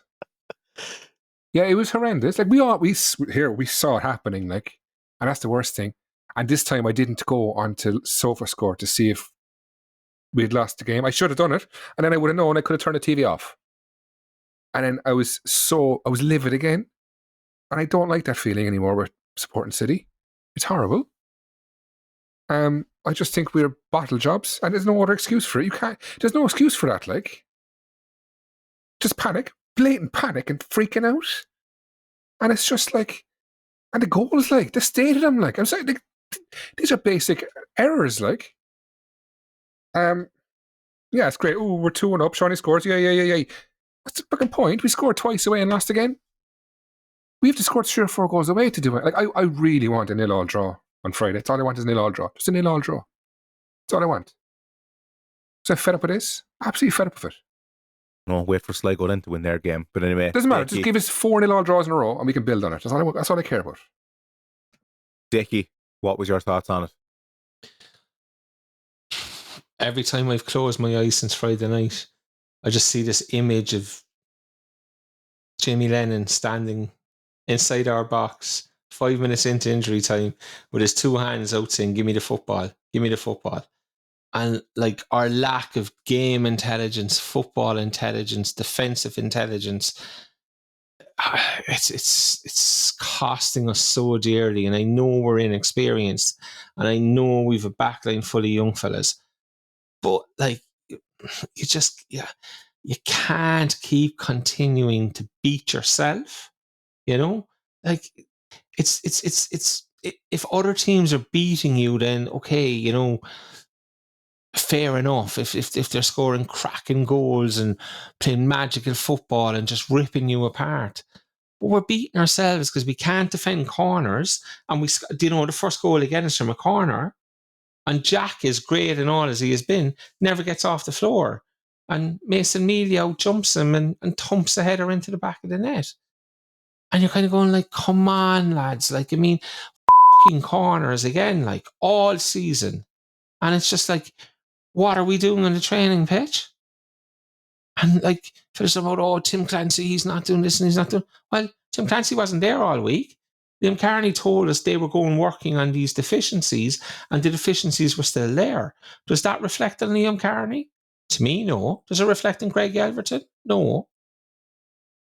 Speaker 5: Yeah, it was horrendous. Like we saw it happening, like, and that's the worst thing. And this time I didn't go onto SofaScore to see if we had lost the game. I should have done it, and then I would have known. I could have turned the TV off. And then I was livid again, and I don't like that feeling anymore with supporting City. It's horrible. I just think we're bottle jobs, and there's no other excuse for it. There's no excuse for that. Like, just panic. Blatant panic and freaking out, and it's just like, and the goals, like the state of them, like I'm saying, these are basic errors, like, yeah, it's great. Oh, we're 2-1 up. Shawnee scores. Yeah. What's the fucking point? We scored twice away and lost again. We have to score 3 or 4 goals away to do it. Like, I really want a 0-0 draw on Friday. That's all I want is a 0-0 draw. Just a 0-0 draw. That's all I want. So I'm fed up with this. Absolutely fed up with it.
Speaker 2: No, wait for Sligo then to win their game. But anyway.
Speaker 5: Doesn't matter. Just give us 4 0-all draws in a row and we can build on it. That's all I care about.
Speaker 2: Dickie, what was your thoughts on it?
Speaker 4: Every time I've closed my eyes since Friday night, I just see this image of Jamie Lennon standing inside our box 5 minutes into injury time with his 2 hands out saying, give me the football. And like our lack of game intelligence, football intelligence, defensive intelligence, it's costing us so dearly. And I know we're inexperienced, and I know we've a backline full of young fellas, but like you can't keep continuing to beat yourself. You know, like it's if other teams are beating you, then okay, you know. Fair enough if they're scoring cracking goals and playing magical football and just ripping you apart. But we're beating ourselves because we can't defend corners, and the first goal again is from a corner, and Jack is great and all as he has been, never gets off the floor, and Mason Mealy out jumps him and thumps the header into the back of the net. And you're kind of going like, come on lads, like, I mean, fucking corners again, like all season. And it's just like, what are we doing on the training pitch? And like, fellas about, Tim Clancy, he's not doing this and he's not doing... Well, Tim Clancy wasn't there all week. Liam Carney told us they were working on these deficiencies, and the deficiencies were still there. Does that reflect on Liam Carney? To me, no. Does it reflect on Greg Elverton? No.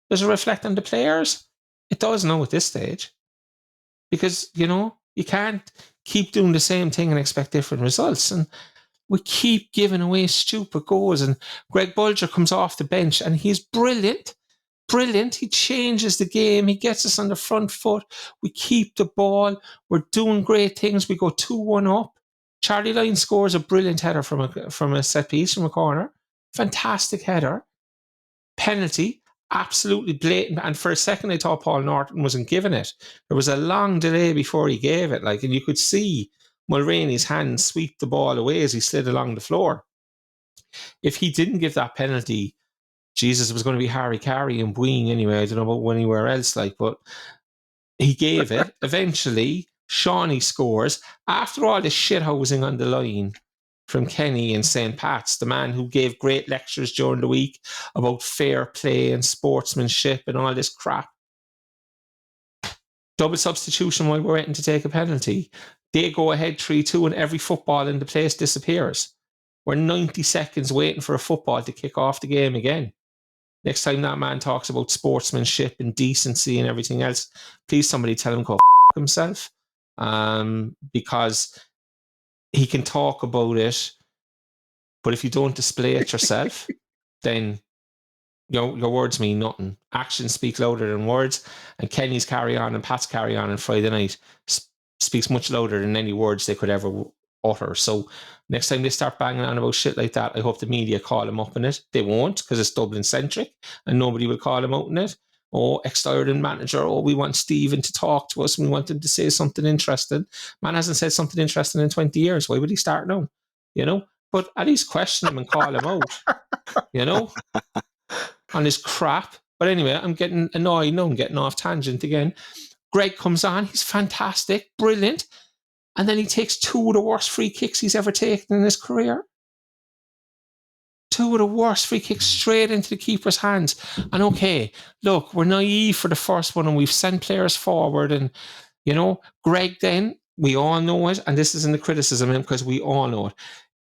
Speaker 4: Does it reflect on the players? It does now at this stage. Because, you know, you can't keep doing the same thing and expect different results. And we keep giving away stupid goals, and Greg Bulger comes off the bench and he's brilliant. He changes the game. He gets us on the front foot. We keep the ball. We're doing great things. We go 2-1 up. Charlie Lyons scores a brilliant header from a set piece, from a corner. Fantastic header. Penalty, absolutely blatant. And for a second, I thought Paul Norton wasn't giving it. There was a long delay before he gave it, and you could see Mulroney's hand sweep the ball away as he slid along the floor. If he didn't give that penalty, Jesus, it was going to be Harry Carey and Boeing anyway. I don't know about anywhere else, but he gave it. Eventually, Shawnee scores. After all the shithousing on the line from Kenny and St. Pat's, the man who gave great lectures during the week about fair play and sportsmanship and all this crap. Double substitution while we're waiting to take a penalty. They go ahead 3-2 and every football in the place disappears. We're 90 seconds waiting for a football to kick off the game again. Next time that man talks about sportsmanship and decency and everything else, please somebody tell him to go f*** himself. Because he can talk about it, but if you don't display it yourself, then your words mean nothing. Actions speak louder than words, and Kenny's carry on and Pat's carry on Friday night speaks much louder than any words they could ever utter. So next time they start banging on about shit like that, I hope the media call them up in it. They won't, because it's Dublin-centric, and nobody will call them out in it. Ex-Ireland manager, we want Stephen to talk to us, and we want him to say something interesting. Man hasn't said something interesting in 20 years. Why would he start now? But at least question him and call him out, on his crap. But anyway, I'm getting annoyed now. I'm getting off tangent again. Greg comes on. He's fantastic, brilliant. And then he takes 2 of the worst free kicks he's ever taken in his career. 2 of the worst free kicks straight into the keeper's hands. And okay, look, we're naive for the first one and we've sent players forward. And, Greg then, we all know it. And this isn't a criticism of him because we all know it.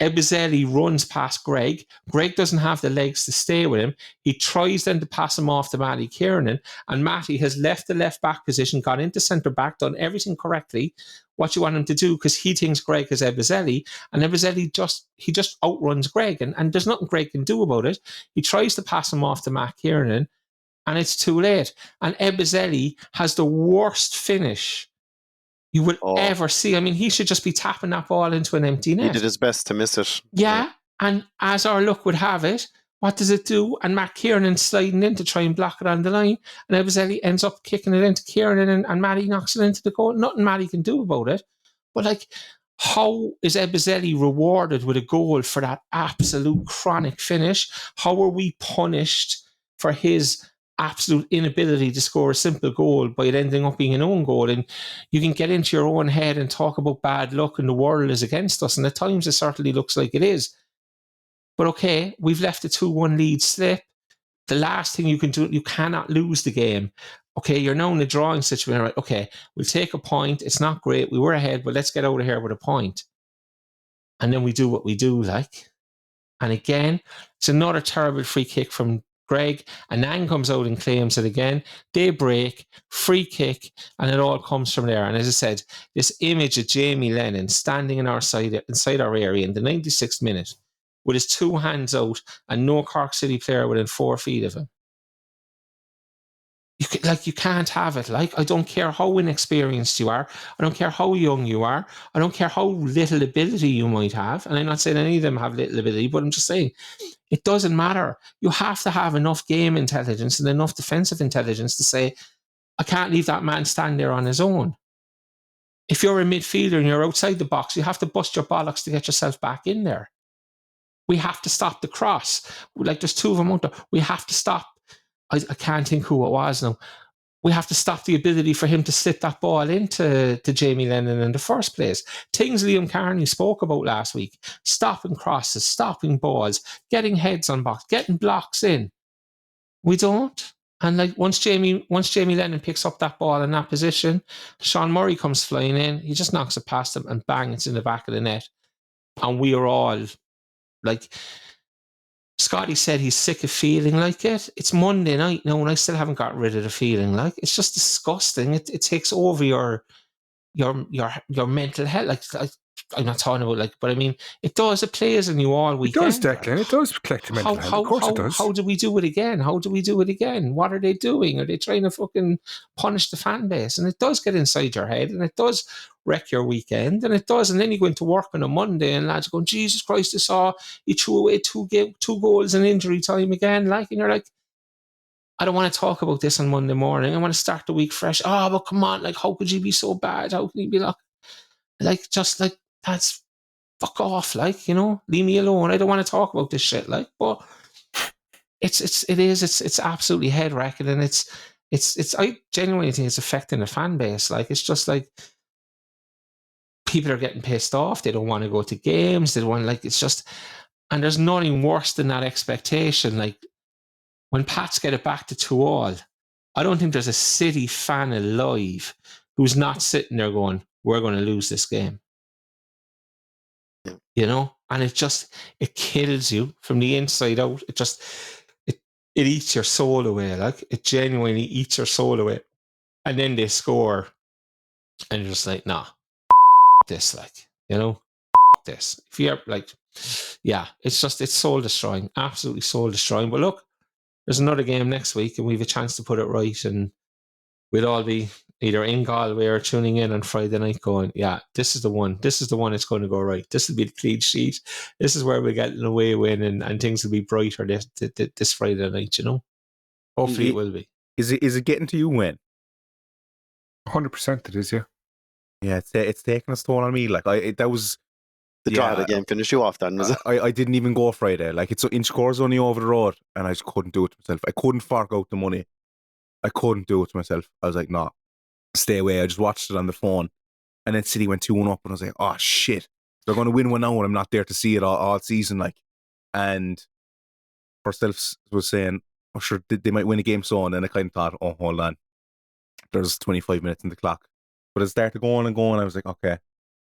Speaker 4: Ebizelli runs past Greg. Greg doesn't have the legs to stay with him. He tries then to pass him off to Matty Kiernan, and Matty has left the left back position, gone into centre back, done everything correctly. What you want him to do, because he thinks Greg is Ebizelli, and Ebizelli just outruns Greg, and there's nothing Greg can do about it. He tries to pass him off to Matt Kiernan, and it's too late. And Ebizelli has the worst finish you will ever see. I mean, he should just be tapping that ball into an empty net.
Speaker 3: He did his best to miss it.
Speaker 4: Yeah, and as our luck would have it, what does it do? And Matt Kiernan sliding in to try and block it on the line, and Ebizelli ends up kicking it into Kiernan, and Matty knocks it into the goal. Nothing Matty can do about it. But how is Ebizelli rewarded with a goal for that absolute chronic finish? How are we punished for his absolute inability to score a simple goal by it ending up being an own goal? And you can get into your own head and talk about bad luck and the world is against us, and at times it certainly looks like it is. But okay, we've left a 2-1 lead slip. The last thing you can do, you cannot lose the game. Okay, you're now in a drawing situation, right? Okay, we'll take a point. It's not great. We were ahead, but let's get out of here with a point. And then we do what we do, And again, it's another terrible free kick from Greg. Anang comes out and claims it again. They break, free kick, and it all comes from there. And as I said, this image of Jamie Lennon standing inside our area in the 96th minute with his 2 hands out and no Cork City player within 4 feet of him. You can't have it. I don't care how inexperienced you are. I don't care how young you are. I don't care how little ability you might have. And I'm not saying any of them have little ability, but I'm just saying it doesn't matter. You have to have enough game intelligence and enough defensive intelligence to say, I can't leave that man stand there on his own. If you're a midfielder and you're outside the box, you have to bust your bollocks to get yourself back in there. We have to stop the cross. There's 2 of them out there. We have to stop. I can't think who it was now. We have to stop the ability for him to slip that ball into Jamie Lennon in the first place. Things Liam Carney spoke about last week. Stopping crosses, stopping balls, getting heads on box, getting blocks in. We don't. And once Jamie Lennon picks up that ball in that position, Sean Murray comes flying in. He just knocks it past him and bang, it's in the back of the net. And we are all Scotty said he's sick of feeling like it. It's Monday night now, and I still haven't got rid of the feeling. It's just disgusting. It takes over your mental health. I'm not talking about but I mean, it does. It plays in you all
Speaker 5: It
Speaker 4: weekend.
Speaker 5: does, Declan. It does collect your mental health. Of course it does.
Speaker 4: How do we do it again? How do we do it again? What are they doing? Are they trying to fucking punish the fan base? And it does get inside your head, and it does wreck your weekend, and it does. And then you go into work on a Monday, and lads are going, Jesus Christ, I saw he threw away two goals in injury time again. And you're like, I don't want to talk about this on Monday morning. I want to start the week fresh. Oh, but come on, how could you be so bad? How can you be that's fuck off, leave me alone. I don't want to talk about this shit, but it's absolutely head wrecking, and it's I genuinely think it's affecting the fan base. It's just people are getting pissed off. They don't want to go to games. They don't want it's just, and there's nothing worse than that expectation. When Pats get it back to 2-2, I don't think there's a City fan alive who's not sitting there going, we're going to lose this game. And it kills you from the inside out. It eats your soul away. It genuinely eats your soul away. And then they score, and you're just like, nah, this, this. If you're it's soul destroying, absolutely soul destroying. But look, there's another game next week, and we have a chance to put it right, and we'll all be either in Galway or tuning in on Friday night going, yeah, this is the one. This is the one that's going to go right. This will be the clean sheet. This is where we get an away win, and things will be brighter this Friday night, Hopefully it will be.
Speaker 2: Is it getting to you when?
Speaker 5: 100% it is, yeah.
Speaker 2: Yeah, it's taking a toll on me. That was...
Speaker 3: The draw of the game finished you off then, was it?
Speaker 2: I didn't even go Friday. It's Inchcore's only over the road, and I just couldn't do it to myself. I couldn't fork out the money. I couldn't do it to myself. I was like, nah, stay away. I just watched it on the phone, and then City went 2-1 up, and I was like, oh shit, they're going to win one now, and I'm not there to see it all season. And herself was saying, oh sure, they might win a game soon, and I kind of thought, oh, hold on, there's 25 minutes in the clock. But it started going and going. I was like, okay,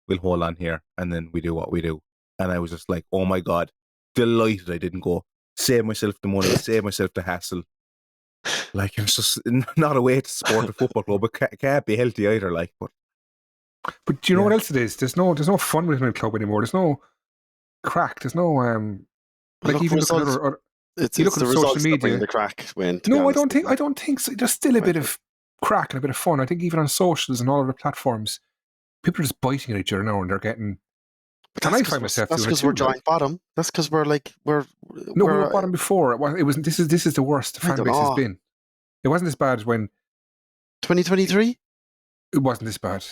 Speaker 2: we'll hold on here, and then we do what we do. And I was just like, oh my God, delighted I didn't go. Save myself the money, save myself the hassle. It's just not a way to support a football club, but can't be healthy either.
Speaker 5: But do you know what else it is? There's no fun with the club anymore. There's no crack. There's no even looking at
Speaker 3: it's
Speaker 5: you look
Speaker 3: the
Speaker 5: at social
Speaker 3: results that bring
Speaker 5: media.
Speaker 3: the crack.
Speaker 5: No, I don't think so. There's still a bit of crack and a bit of fun. I think even on socials and all other platforms, people are just biting at each other now, and they're getting.
Speaker 3: But
Speaker 5: and I find myself
Speaker 3: that's
Speaker 5: doing it
Speaker 3: because we're
Speaker 5: too,
Speaker 3: joint bottom. That's because we're
Speaker 5: we were bottom before. It wasn't. This is the worst the fan base has been. It wasn't as bad as when
Speaker 3: 2023.
Speaker 5: It wasn't this bad.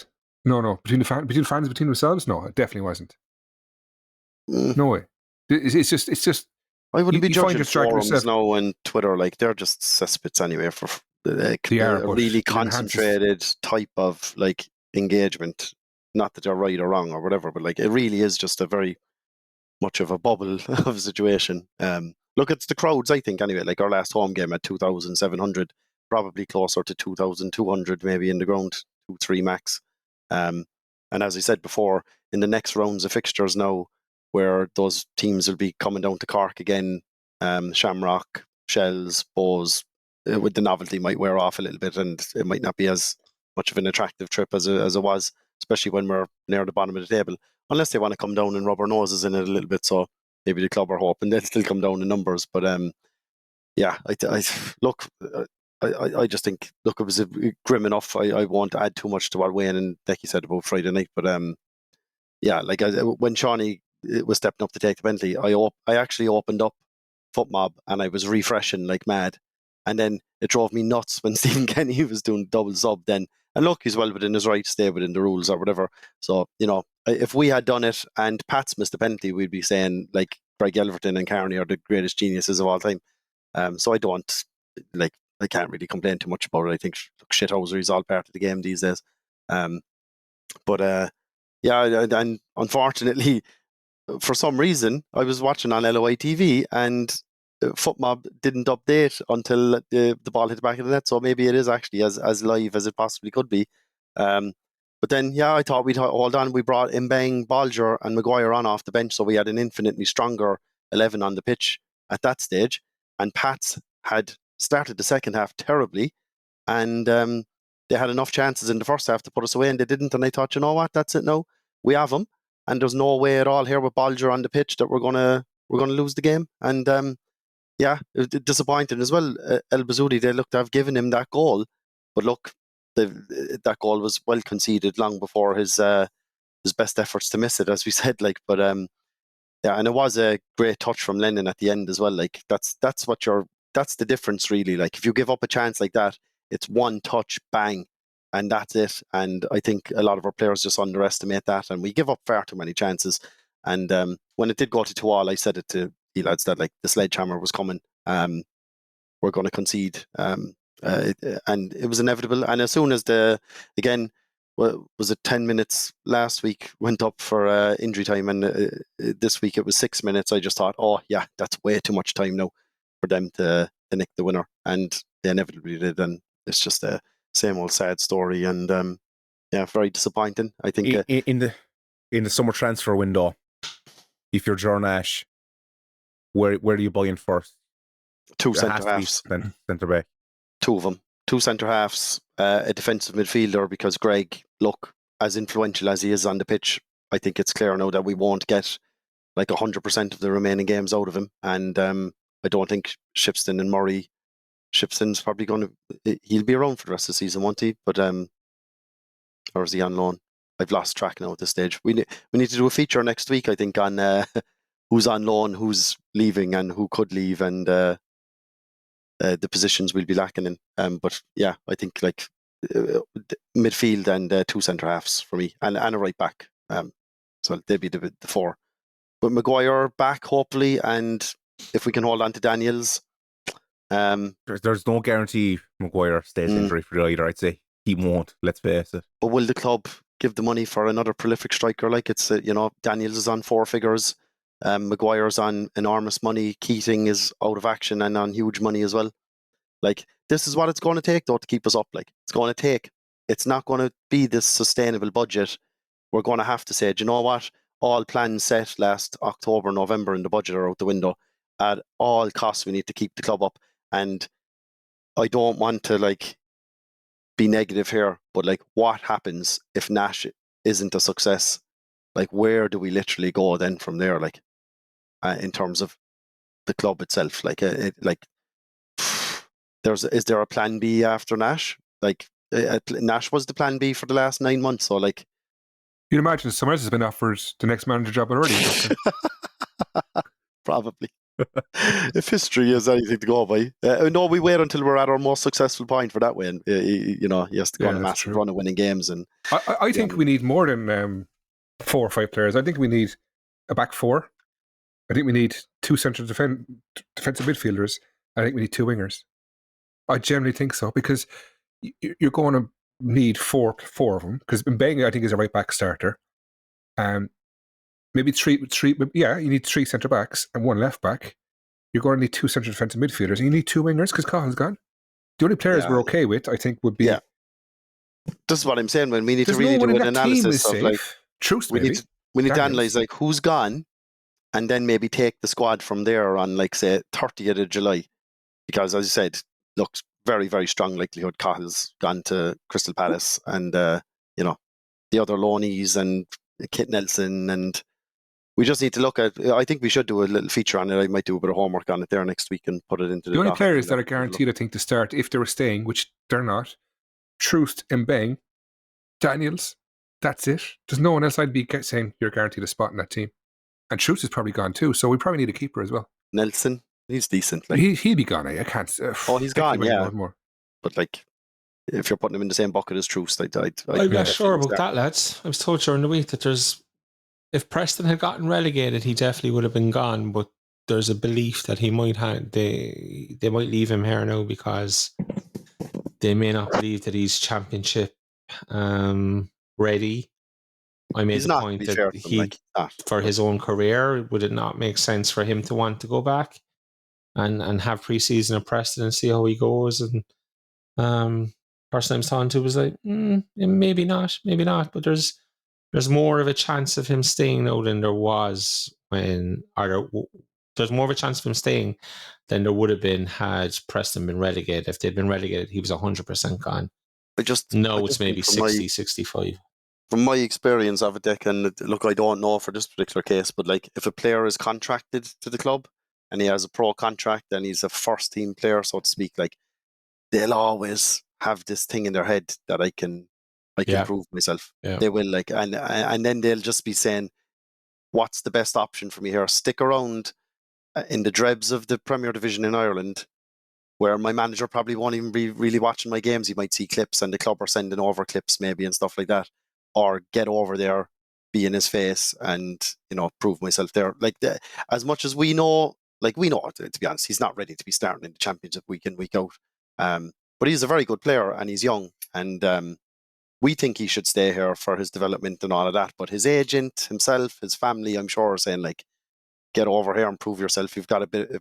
Speaker 5: No. Between fans between themselves, no, it definitely wasn't. No way. It's just.
Speaker 3: I wouldn't be judging forums
Speaker 5: yourself.
Speaker 3: now and Twitter. They're just cesspits anyway for a really concentrated type of engagement. Not that you're right or wrong or whatever, but it really is just a very much of a bubble of a situation. Look, it's the crowds, I think, anyway. Our last home game at 2,700, probably closer to 2,200 maybe in the ground, 2-3 max. And as I said before, in the next rounds of fixtures now, where those teams will be coming down to Cork again, Shamrock, Shells, Bows, with the novelty might wear off a little bit, and it might not be as much of an attractive trip as it was, especially when we're near the bottom of the table, unless they want to come down and rub our noses in it a little bit. So maybe the club are hoping they'll still come down in numbers. But I just think, it was grim enough. I won't add too much to what Wayne and Becky said about Friday night. But when Shawnee was stepping up to take the penalty, I actually opened up FootMob and I was refreshing like mad. And then it drove me nuts when Stephen Kenny was doing double sub then. And look, he's well within his right to stay within the rules or whatever. So, if we had done it and Pats missed a penalty, we'd be saying Greg Elverton and Carney are the greatest geniuses of all time. So I don't, I can't really complain too much about it. I think shithousery is all part of the game these days. And unfortunately, for some reason, I was watching on LOI TV and FootMob didn't update until the ball hit the back of the net, so maybe it is actually as live as it possibly could be. But then, I thought we'd hold on. We brought Mbang, Bolger and Maguire on off the bench, so we had an infinitely stronger 11 on the pitch at that stage. And Pats had started the second half terribly, and they had enough chances in the first half to put us away, and they didn't. And I thought, you know what, that's it now. We have them. and there's no way at all here with Bolger on the pitch that we're gonna lose the game. And it was disappointing as well. El Bazzouli, they looked to have given him that goal, but look, that goal was well conceded long before his best efforts to miss it, as we said. Like, but and it was a great touch from Lennon at the end as well. Like, that's the difference really. Like, if you give up a chance like that, it's one touch, bang, and that's it. And I think a lot of our players just underestimate that, and we give up far too many chances. And when it did go to 2-2, I said it to the lads that like the sledgehammer was coming. We're going to concede, and it was inevitable. And as soon as was it 10 minutes last week went up for injury time, and this week it was 6 minutes, I just thought, oh yeah, that's way too much time now for them to nick the winner, and they inevitably did. And it's just a same old sad story, and very disappointing. I think
Speaker 2: in the summer transfer window, if you're Ger Nash, where do you buy in first?
Speaker 3: Two centre halves,
Speaker 2: centre back,
Speaker 3: two of them, two centre halves, a defensive midfielder, because Greg, look, as influential as he is on the pitch, I think it's clear now that we won't get like 100% of the remaining games out of him, and I don't think Shipston and Murray. Shipston's probably he'll be around for the rest of the season, won't he? But or is he on loan? I've lost track now at this stage. We need to do a feature next week, I think, on who's on loan, who's leaving, and who could leave, and the positions we'll be lacking in. But yeah, I think like midfield and two centre halves for me, and a right back. So they'd be the four. But Maguire back hopefully, and if we can hold on to Daniels.
Speaker 2: There's no guarantee Maguire stays injury free either. I'd say he won't. Let's face it.
Speaker 3: But will the club give the money for another prolific striker? Like, it's Daniels is on 4 figures, Maguire's on enormous money, Keating is out of action and on huge money as well. Like, this is what it's going to take though to keep us up. Like, it's not going to be this sustainable budget. We're going to have to say, do you know what? All plans set last October, November in the budget are out the window. At all costs, we need to keep the club up. And I don't want to be negative here, but what happens if Nash isn't a success? Like, where do we literally go then from there? In terms of the club itself, is there a plan B after Nash? Nash was the plan B for the last 9 months. So you'd
Speaker 5: imagine someone else has been offered the next manager job already.
Speaker 3: Probably. If history is anything to go by. No, we wait until we're at our most successful point for that way. And, he has to go on a massive run of winning games. And
Speaker 5: I think we need more than 4 or 5 players. I think we need a back 4. I think we need 2 central defensive midfielders. I think we need 2 wingers. I generally think so, because you're going to need four of them. Because Mbeng, I think, is a right back starter. Maybe three. Yeah, you need 3 centre backs and 1 left back. You're going to need 2 central defensive midfielders. And you need 2 wingers because Cahill's gone. The only players we're okay with, I think, would be.
Speaker 3: Yeah. This is what I'm saying. When we need to really do an analysis of
Speaker 5: Truth,
Speaker 3: we need to analyse who's gone, and then maybe take the squad from there on, say 30th of July, because as you said, looks very, very strong likelihood Cahill's gone to Crystal Palace, and the other loanees and Kit Nelson, and we just need to look at. I think we should do a little feature on it. I might do a bit of homework on it there next week and put it into
Speaker 5: the only players that are guaranteed, I think, to start if they were staying, which they're not. Troost, Mbeng, Daniels. That's it. There's no one else I'd be saying you're guaranteed a spot in that team. And Troost is probably gone too, so we probably need a keeper as well.
Speaker 3: Nelson, he's decent.
Speaker 5: He'll be gone. I can't.
Speaker 3: He's gone. Yeah, more. But if you're putting him in the same bucket as Troost,
Speaker 4: I'm not sure about that, lads. I was told during the week that if Preston had gotten relegated, he definitely would have been gone. But there's a belief that he might have they might leave him here now because they may not believe that he's championship ready. I made the point that for his own career, would it not make sense for him to want to go back and have pre-season at Preston and see how he goes? And person I was talking to was like, maybe not. But there's more of a chance of him staying now than there was there's more of a chance of him staying than there would have been had Preston been relegated. If they'd been relegated, he was 100% gone. It's maybe 60, 65.
Speaker 3: from my experience of it, Dick, and look, I don't know for this particular case, but like if a player is contracted to the club and he has a pro contract and he's a first team player, so to speak, like they'll always have this thing in their head that I can prove myself.
Speaker 4: Yeah.
Speaker 3: They will, like, and then they'll just be saying, what's the best option for me here? Stick around in the dregs of the Premier Division in Ireland, where my manager probably won't even be really watching my games. He might see clips and the club are sending over clips maybe and stuff like that. Or get over there, be in his face and, prove myself there. Like, as much as we know, to be honest, he's not ready to be starting in the Championship week in, week out. But he's a very good player and he's young. And we think he should stay here for his development and all of that. But his agent, himself, his family, I'm sure, are saying, like, get over here and prove yourself. You've got a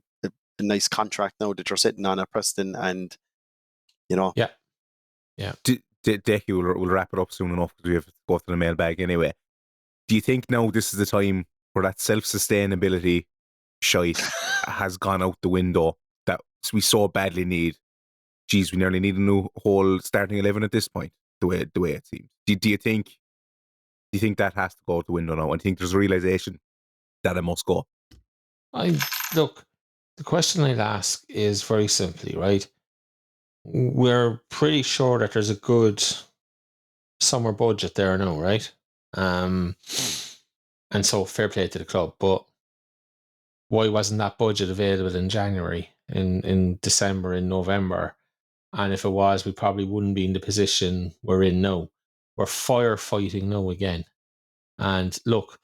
Speaker 3: nice contract now that you're sitting on at Preston, and
Speaker 4: Yeah.
Speaker 2: Decky will wrap it up soon enough because we have to go to the mailbag anyway. Do you think now this is the time where that self-sustainability shite has gone out the window that we so badly need? Geez, we nearly need a new whole starting 11 at this point, the way it seems. Do you think that has to go out the window now? I think there's a realization that it must go.
Speaker 4: Look, the question I'd ask is very simply, right? We're pretty sure that there's a good summer budget there now, right? And so fair play to the club, but why wasn't that budget available in January, in December, in November? And if it was, we probably wouldn't be in the position we're in now. We're firefighting now again. And look,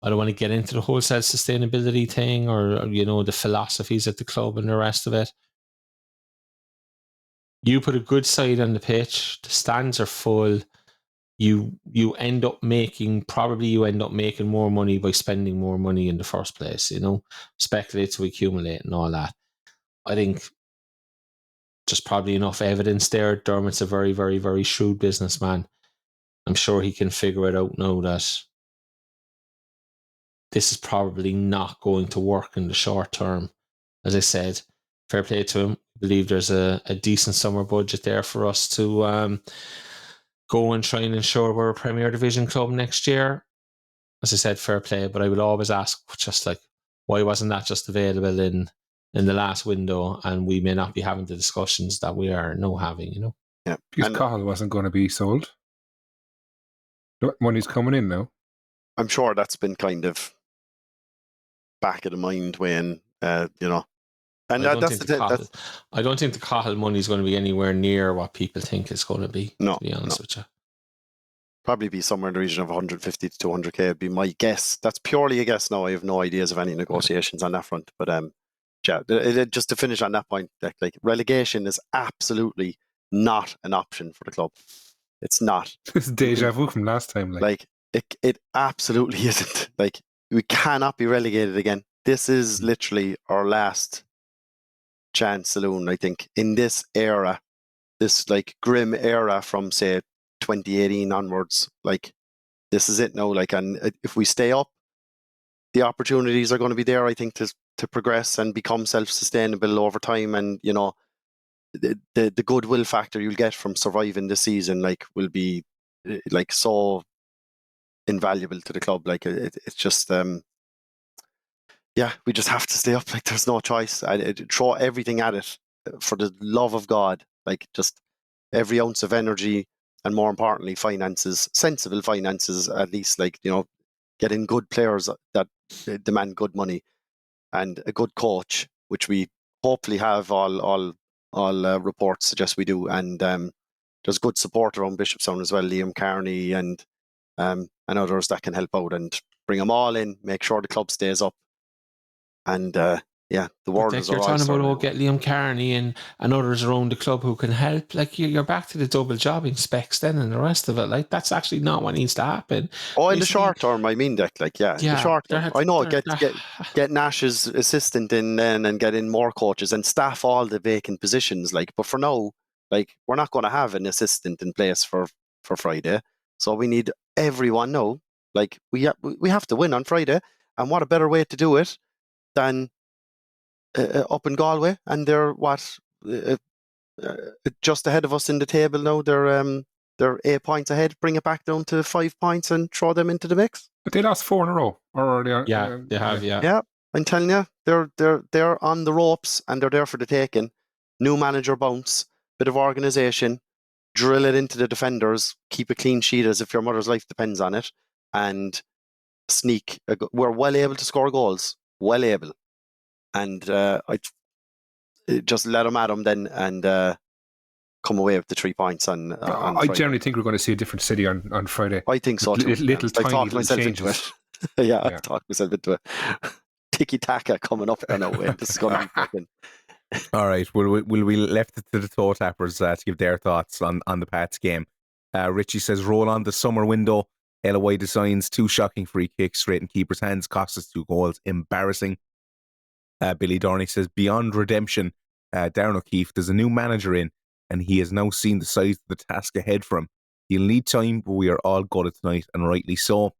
Speaker 4: I don't want to get into the whole self-sustainability thing or the philosophies at the club and the rest of it. You put a good side on the pitch, the stands are full, you end up making more money by spending more money in the first place, speculate to accumulate and all that. I think just probably enough evidence there. Dermot's a very, very, very shrewd businessman. I'm sure he can figure it out now that this is probably not going to work in the short term. As I said, fair play to him. I believe there's a decent summer budget there for us to go and try and ensure we're a Premier Division club next year. As I said, fair play, but I would always ask, just like, why wasn't that just available in the last window, and we may not be having the discussions that we are now having,
Speaker 3: Yeah.
Speaker 5: Because Cahill wasn't going to be sold. Money's coming in now.
Speaker 3: I'm sure that's been kind of back of the mind when, And
Speaker 4: I don't think the Cahill money is going to be anywhere near what people think it's going to be, to be honest with you.
Speaker 3: Probably be somewhere in the region of 150 to 200k would be my guess. That's purely a guess now. I have no ideas of any negotiations on that front. But just to finish on that point, like relegation is absolutely not an option for the club. It's not.
Speaker 5: It's deja vu from last time.
Speaker 3: Like it absolutely isn't. Like, we cannot be relegated again. This is literally our last chance saloon, I think, in this era, this like grim era from say 2018 onwards. Like, this is it now. Like, and if we stay up, the opportunities are going to be there, I think, to progress and become self-sustainable over time. And the goodwill factor you'll get from surviving this season, like, will be like so invaluable to the club. Like, it's just we just have to stay up. Like, there's no choice. I throw everything at it, for the love of God. Like, just every ounce of energy, and more importantly, finances, sensible finances, at least. Like, getting good players that demand good money, and a good coach, which we hopefully have. All reports suggest we do. And there's good support around Bishopstown as well. Liam Carney and others that can help out and bring them all in. Make sure the club stays up. And the world is all right.
Speaker 4: You're talking about get Liam Carney and others around the club who can help. Like, you're back to the double jobbing specs then, and the rest of it. Like, that's actually not what needs to happen.
Speaker 3: Oh, in the short term, I mean, Dick. Like, in the short term, I know. Get Nash's assistant in then, and get in more coaches and staff all the vacant positions. Like, but for now, like, we're not going to have an assistant in place for Friday, so we need everyone now. Like, we have to win on Friday, and what a better way to do it than up in Galway, and they're just ahead of us in the table now. They're they're 8 points ahead, bring it back down to 5 points and throw them into the mix.
Speaker 5: But they lost 4 in a row. Or they,
Speaker 4: They have.
Speaker 3: Yeah, I'm telling you, they're on the ropes and they're there for the taking. New manager bounce, bit of organisation, drill it into the defenders, keep a clean sheet as if your mother's life depends on it, and sneak. We're well able to score goals, well able, and I just let them at them then and come away with the 3 points on
Speaker 5: I
Speaker 3: Friday.
Speaker 5: generally think we're going to see a different City on Friday.
Speaker 3: I think so too.
Speaker 5: Little
Speaker 3: I
Speaker 5: tiny
Speaker 3: talked myself
Speaker 5: changes.
Speaker 3: into it. Yeah, I talked myself into it. Tiki-taka coming up there now. This is going to be fucking...
Speaker 2: All right, we'll we left it to the toe tappers to give their thoughts on the Pats game. Richie says, roll on the summer window. LOI designs 2 shocking free kicks straight in keeper's hands, cost us 2 goals. Embarrassing. Billy Dorney says, beyond redemption, Darren O'Keefe, there's a new manager in, and he has now seen the size of the task ahead for him. He'll need time, but we are all gutted tonight, and rightly so.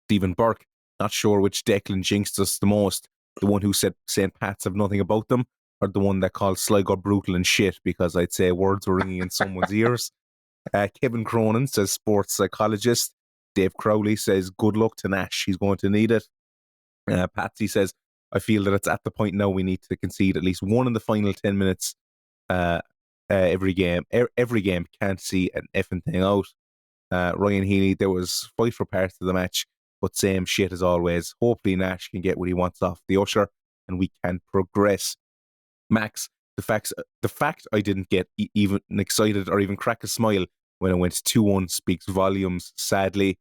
Speaker 2: Stephen Burke, not sure which Declan jinxed us the most. The one who said St. Pat's have nothing about them, or the one that called Sligo brutal and shit, because I'd say words were ringing in someone's ears. Kevin Cronin says sports psychologist. Dave Crowley says good luck to Nash. He's going to need it. Patsy says, I feel that it's at the point now we need to concede at least one in the final 10 minutes every game. Every game can't see an effing thing out. Ryan Healy, there was fight for parts of the match, but same shit as always. Hopefully Nash can get what he wants off the usher and we can progress. Max, the fact I didn't get even excited or even crack a smile when I went 2-1 speaks volumes. Sadly,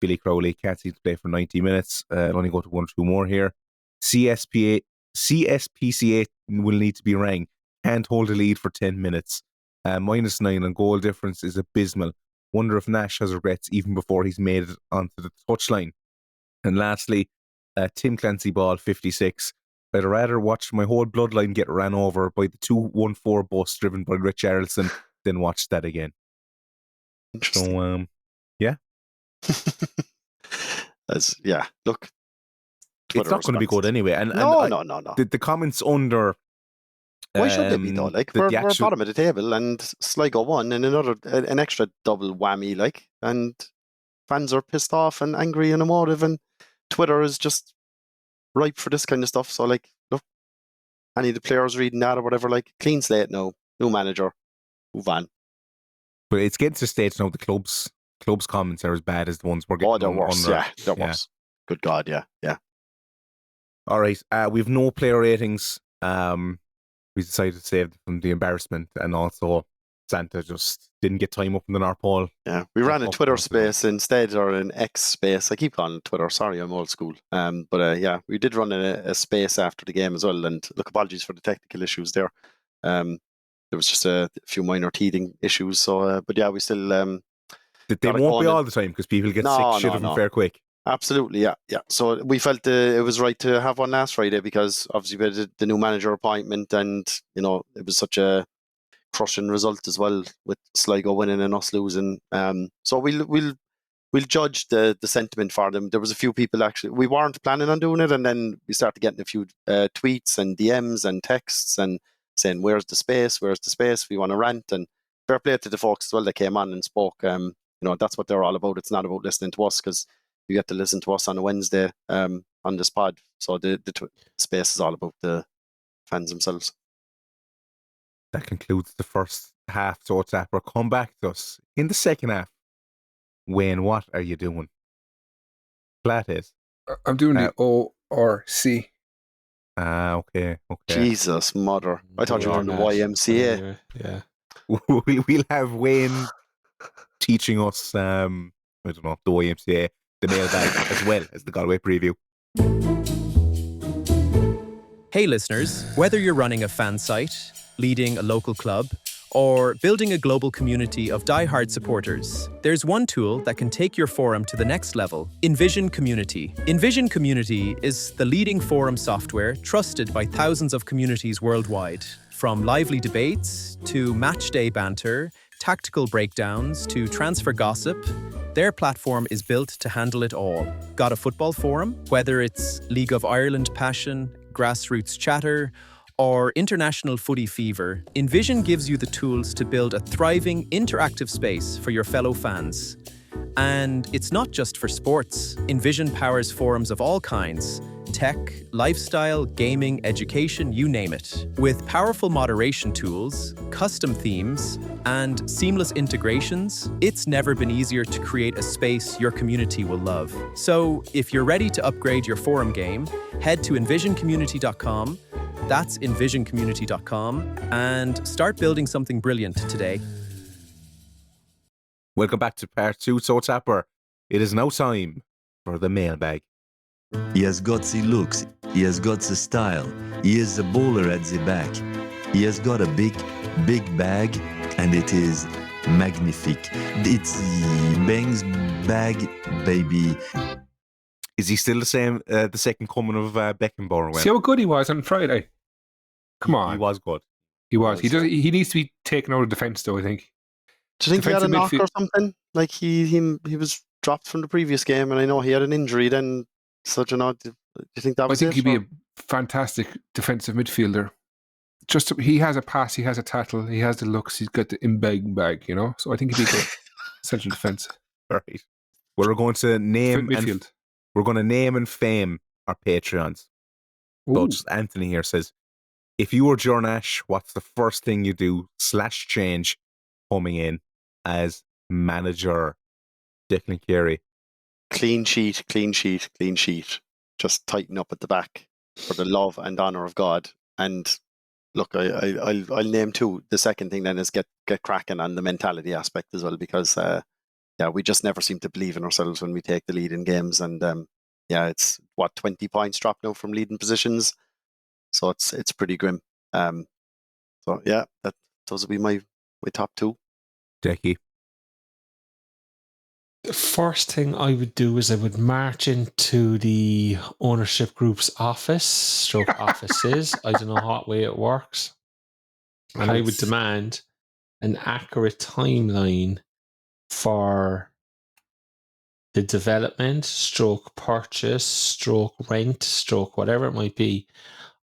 Speaker 2: Billy Crowley can't seem to play for 90 minutes. I'll only go to 1 or 2 more here. CSPCA will need to be rang. Can't hold a lead for 10 minutes. -9 on goal difference is abysmal. Wonder if Nash has regrets even before he's made it onto the touchline. And lastly, Tim Clancy Ball 56. I'd rather watch my whole bloodline get ran over by the 214 bus driven by Rich Harrelson than watch that again. So, yeah.
Speaker 3: Look,
Speaker 2: it's not going to be good anyway. And
Speaker 3: no.
Speaker 2: The comments under.
Speaker 3: Why should they be though? Like we're bottom of the table, and Sligo won, and an extra double whammy. Like, and fans are pissed off and angry and emotive, and Twitter is just ripe for this kind of stuff. So, like, look, any of the players reading that or whatever, like, clean slate now, new manager, move on.
Speaker 2: But it's getting to the stage now. The club's comments are as bad as the ones we're getting.
Speaker 3: Oh, they're worse.
Speaker 2: Under.
Speaker 3: Yeah, they're worse. Good God, yeah.
Speaker 2: All right, we've no player ratings. We decided to save them from the embarrassment, and also Santa just didn't get time up in the North Pole.
Speaker 3: Yeah, we ran a Twitter space instead, or an X space. I keep calling it Twitter. Sorry, I'm old school. But we did run a space after the game as well. And look, apologies for the technical issues there. There was just a few minor teething issues. So, but yeah, we still.
Speaker 2: They won't be all the time because people get sick of them fair quick.
Speaker 3: Absolutely, yeah. So we felt it was right to have one last Friday because obviously we had the new manager appointment, and it was such a crushing result as well with Sligo winning and us losing. So we'll judge the sentiment for them. There was a few people actually we weren't planning on doing it, and then we started getting a few tweets and DMs and texts and saying, "Where's the space? Where's the space? We want to rant." And fair play to the folks as well that came on and spoke. That's what they're all about. It's not about listening to us because you get to listen to us on a Wednesday on this pod. So the space is all about the fans themselves.
Speaker 2: That concludes the first half. So Tapper, come back to us in the second half. Wayne, what are you doing? Flathead.
Speaker 5: I'm doing the O or C.
Speaker 2: Okay.
Speaker 3: Jesus, mother. I thought you were doing the YMCA.
Speaker 4: Yeah.
Speaker 2: We'll have Wayne teaching us, I don't know, the YMCA, the mailbag, as well as the Galway preview.
Speaker 7: Hey listeners, whether you're running a fan site, leading a local club, or building a global community of die-hard supporters, there's one tool that can take your forum to the next level: Envision Community. Envision Community is the leading forum software trusted by thousands of communities worldwide. From lively debates to match-day banter, tactical breakdowns to transfer gossip, their platform is built to handle it all. Got a football forum? Whether it's League of Ireland passion, grassroots chatter, or international footy fever, Envision gives you the tools to build a thriving, interactive space for your fellow fans. And it's not just for sports. Envision powers forums of all kinds: tech, lifestyle, gaming, education, you name it. With powerful moderation tools, custom themes, and seamless integrations, it's never been easier to create a space your community will love. So, if you're ready to upgrade your forum game, head to envisioncommunity.com. That's envisioncommunity.com, and start building something brilliant today.
Speaker 2: Welcome back to part 2, TOTAP. It is now time for the mailbag.
Speaker 8: He has gutsy looks, he has gutsy style, he is a bowler at the back. He has got a big bag, and it is magnifique. It's the Bangs bag, baby.
Speaker 2: Is he still the same, the second coming of Beckenbauer?
Speaker 5: See how good he was on Friday? Come on.
Speaker 2: He was good.
Speaker 5: He was. He needs to be taken out of defence, though, I think.
Speaker 3: Do you think he had a knock
Speaker 5: Defensive
Speaker 3: or something? Like he was dropped from the previous game, and I know he had an injury then. So, do you think that
Speaker 5: I
Speaker 3: was
Speaker 5: think
Speaker 3: it?
Speaker 5: he'd be a fantastic defensive midfielder. He has a pass, he has a tackle, he has the looks, he's got the bag, you know? So I think he'd be good. Central defence.
Speaker 2: Right. We're going to name
Speaker 5: Midfield.
Speaker 2: we're going to name and fame our Patreons. So
Speaker 5: Ooh.
Speaker 2: just Anthony here says, if you were Ger Nash, what's the first thing you do / change coming in as manager? Declan Carey.
Speaker 3: Clean sheet. Just tighten up at the back for the love and honour of God. And look, I'll name 2. The second thing then is get cracking on the mentality aspect as well, because we just never seem to believe in ourselves when we take the lead in games. And it's 20 points dropped now from leading positions, so it's pretty grim. Those will be my top 2.
Speaker 2: Decky.
Speaker 4: The first thing I would do is I would march into the ownership group's offices. I don't know what way it works. And I would demand an accurate timeline for the development, purchase, rent, whatever it might be,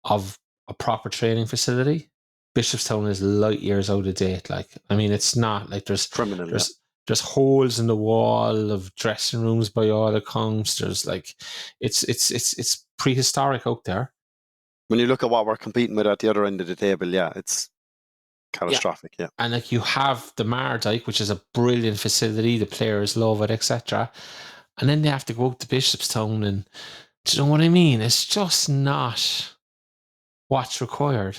Speaker 4: of a proper training facility. Bishopstown is light years out of date. Like, I mean, it's not like there's holes in the wall of dressing rooms by all accounts. There's like, it's prehistoric out there.
Speaker 3: When you look at what we're competing with at the other end of the table, it's catastrophic. Yeah.
Speaker 4: And like, you have the Mardyke, which is a brilliant facility. The players love it, etc. And then they have to go out to Bishopstown, and do you know what I mean? It's just not what's required.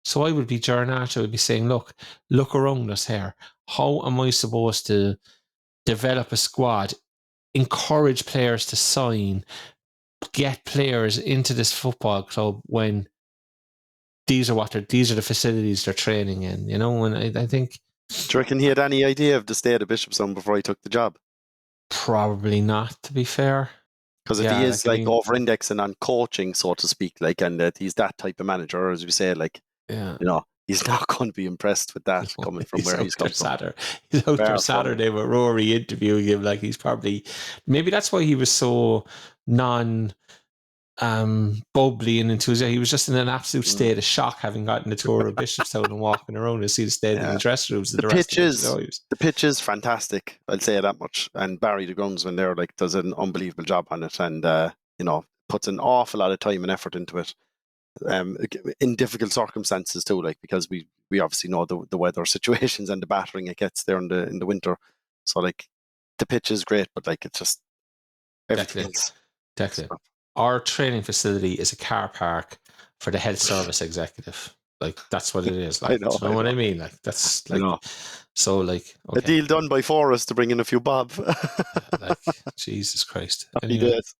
Speaker 4: So I would be Ger Nash. I would be saying, look around us here. How am I supposed to develop a squad, encourage players to sign, get players into this football club when these are the facilities they're training in, you know? And I think...
Speaker 3: Do you reckon he had any idea of the state of Bishopstown before he took the job?
Speaker 4: Probably not, to be fair.
Speaker 3: Because if he is over-indexing on coaching, so to speak, like, and that he's that type of manager, as we say, like, he's not going to be impressed with that coming from where he's come from.
Speaker 4: He's out there Saturday with Rory interviewing him, like he's probably... Maybe that's why he was so bubbly and enthusiastic. He was just in an absolute state of shock, having gotten a tour of Bishopstown and walking around and see the state in the dressing rooms.
Speaker 3: The pitch is fantastic, I'll say that much. And Barry, the groundsman there, like, does an unbelievable job on it, and puts an awful lot of time and effort into it. In difficult circumstances too, like, because we obviously know the weather situations and the battering it gets there in the winter. So like, the pitch is great, but like, it's just everything else.
Speaker 4: Definitely. Our training facility is a car park for the health service executive. Like, that's what it is. Like, I know what I mean? Like, that's like, so like, okay.
Speaker 3: A deal done by Forrest to bring in a few bob.
Speaker 4: Like, Jesus Christ.
Speaker 3: He does.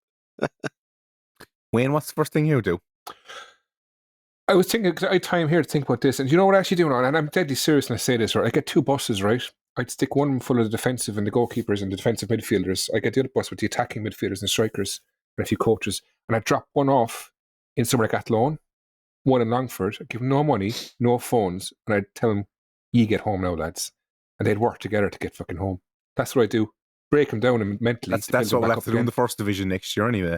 Speaker 2: Wayne, what's the first thing you do?
Speaker 5: I was thinking, because I had time here to think about this, and you know what I actually do now, and I'm deadly serious when I say this, right? I get 2 buses, right? I'd stick one full of the defensive and the goalkeepers and the defensive midfielders. I get the other bus with the attacking midfielders and strikers and a few coaches, and I drop one off in somewhere like Athlone, one in Longford. I'd give them no money, no phones, and I'd tell them, you get home now, lads. And they'd work together to get fucking home. That's what I do. Break them down mentally.
Speaker 2: That's what we'll have to do in the first division next year anyway.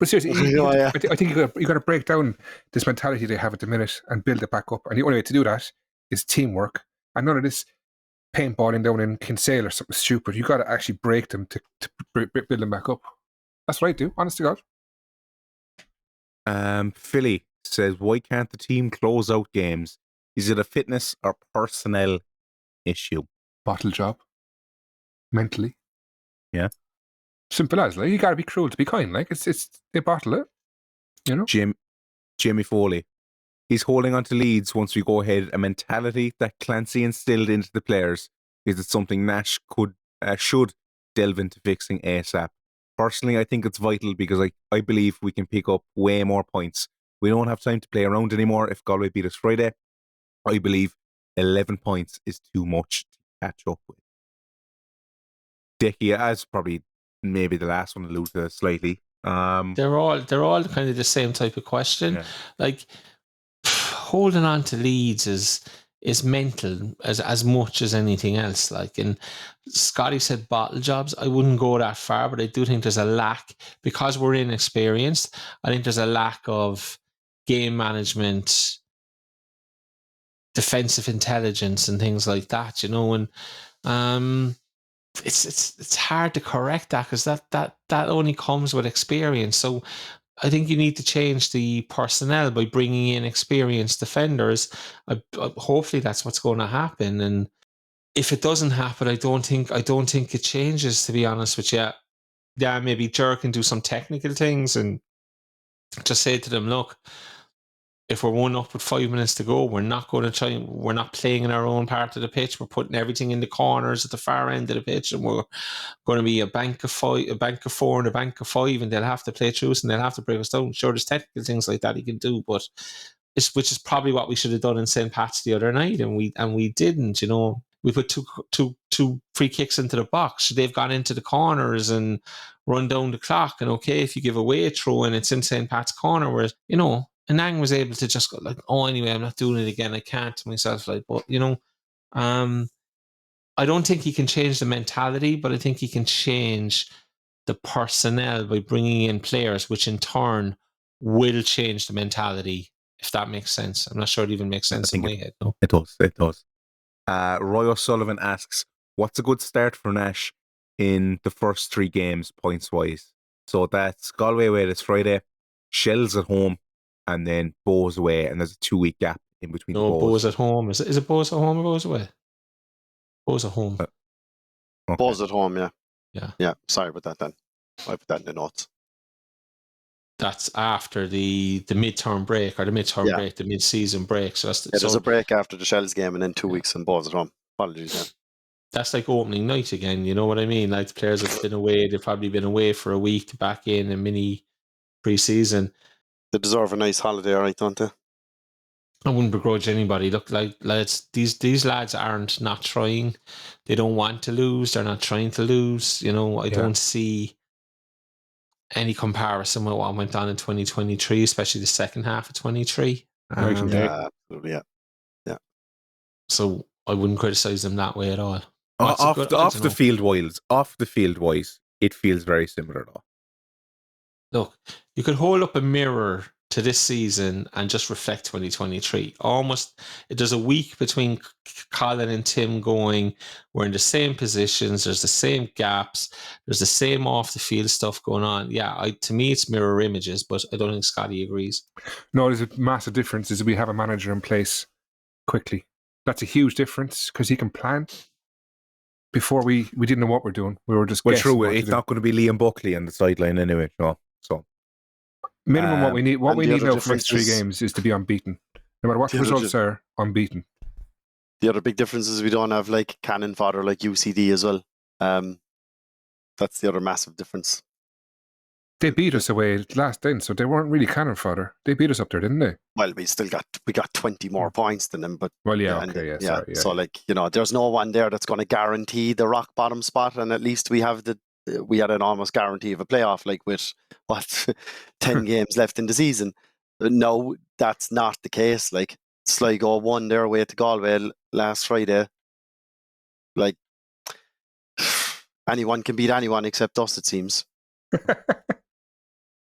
Speaker 5: But seriously,
Speaker 3: Yeah.
Speaker 5: I think you got to break down this mentality they have at the minute and build it back up. And the only way to do that is teamwork. And none of this paintballing down in Kinsale or something stupid. You got to actually break them to build them back up. That's what I do, honest to God.
Speaker 2: Philly says, why can't the team close out games? Is it a fitness or personnel issue?
Speaker 5: Bottle job. Mentally.
Speaker 2: Yeah.
Speaker 5: Simple as, like, you got to be cruel to be kind. Like, it's they bottle it, you know?
Speaker 2: Jimmy Foley. He's holding on to leads once we go ahead, a mentality that Clancy instilled into the players. Is it something Nash should delve into fixing ASAP? Personally, I think it's vital because I believe we can pick up way more points. We don't have time to play around anymore. If Galway beat us Friday, I believe 11 points is too much to catch up with. Dickie, as probably maybe the last one to lose slightly.
Speaker 4: They're all kind of the same type of question.
Speaker 2: Yeah.
Speaker 4: Like, holding on to leads is mental as much as anything else. Like, and Scotty said bottle jobs. I wouldn't go that far, but I do think there's a lack, because we're inexperienced. I think there's a lack of game management, defensive intelligence, and things like that. You know, and it's hard to correct that because that only comes with experience. So I think you need to change the personnel by bringing in experienced defenders. Hopefully that's what's going to happen. And if it doesn't happen, I don't think it changes, to be honest with you. Yeah, maybe Ger can do some technical things and just say to them, look, if we're 1-up with 5 minutes to go, we're not going to try. We're not playing in our own part of the pitch. We're putting everything in the corners at the far end of the pitch, and we're going to be a bank of 5, a bank of 4, and a bank of 5, and they'll have to play through us, and they'll have to break us down. Sure, there's technical things like that he can do, but which is probably what we should have done in St. Pat's the other night, and we didn't. You know, we put two free kicks into the box. They've gone into the corners and run down the clock. And okay, if you give away a throw and it's in St. Pat's corner, where, you know, Anang was able to just go like, oh, anyway, I'm not doing it again. I can't to myself. Like, but, you know, I don't think he can change the mentality, but I think he can change the personnel by bringing in players, which in turn will change the mentality, if that makes sense. I'm not sure it even makes sense in my head. No?
Speaker 2: It does. Roy O'Sullivan asks, what's a good start for Nash in the first 3 games, points-wise? So that's Galway away this Friday, Shells at home, and then Bows away, and there's a 2-week gap in between.
Speaker 4: No, Bows at home. Is it Bows at home or Bows away? Bows at home.
Speaker 3: Okay. Bows at home,
Speaker 4: yeah.
Speaker 3: Yeah, sorry about that then. I put that in the notes.
Speaker 4: That's after the midterm break, or the mid-season break. So
Speaker 3: there's a break after the Shells game and then 2 weeks and Bows at home. Apologies, yeah.
Speaker 4: That's like opening night again, you know what I mean? Like, the players have been away, they've probably been away for a week to back in a mini pre-season.
Speaker 3: They deserve a nice holiday, all right, don't they?
Speaker 4: I wouldn't begrudge anybody. Look, like, lads, these lads aren't not trying. They don't want to lose. They're not trying to lose. You know, I don't see any comparison with what went on in 2023, especially the second half of 23.
Speaker 3: Absolutely, yeah.
Speaker 4: So I wouldn't criticise them that way at all.
Speaker 2: Off the field wise, it feels very similar though.
Speaker 4: Look, you could hold up a mirror to this season and just reflect 2023. Almost, there's a week between Colin and Tim going, we're in the same positions, there's the same gaps, there's the same off the field stuff going on. Yeah, to me it's mirror images, but I don't think Scotty agrees.
Speaker 5: No, there's a massive difference is we have a manager in place quickly. That's a huge difference because he can plan. Before we didn't know what we're doing. We were just guessing.
Speaker 2: True, it's not going to be Liam Buckley on the sideline anyway. No. So
Speaker 5: minimum what we need now for the next 3 games is to be unbeaten. No matter what the results are, unbeaten.
Speaker 3: The other big difference is we don't have like cannon fodder like UCD as well. That's the other massive difference.
Speaker 5: They beat us away last then, so they weren't really cannon fodder. They beat us up there, didn't they?
Speaker 3: Well, we got 20 more points than them, but
Speaker 5: sorry.
Speaker 3: So like, you know, there's no one there that's going to guarantee the rock bottom spot, and at least we had an almost guarantee of a playoff, like with 10 games left in the season. No, that's not the case. Like, Sligo won their way to Galway last Friday. Like, anyone can beat anyone except us, it seems.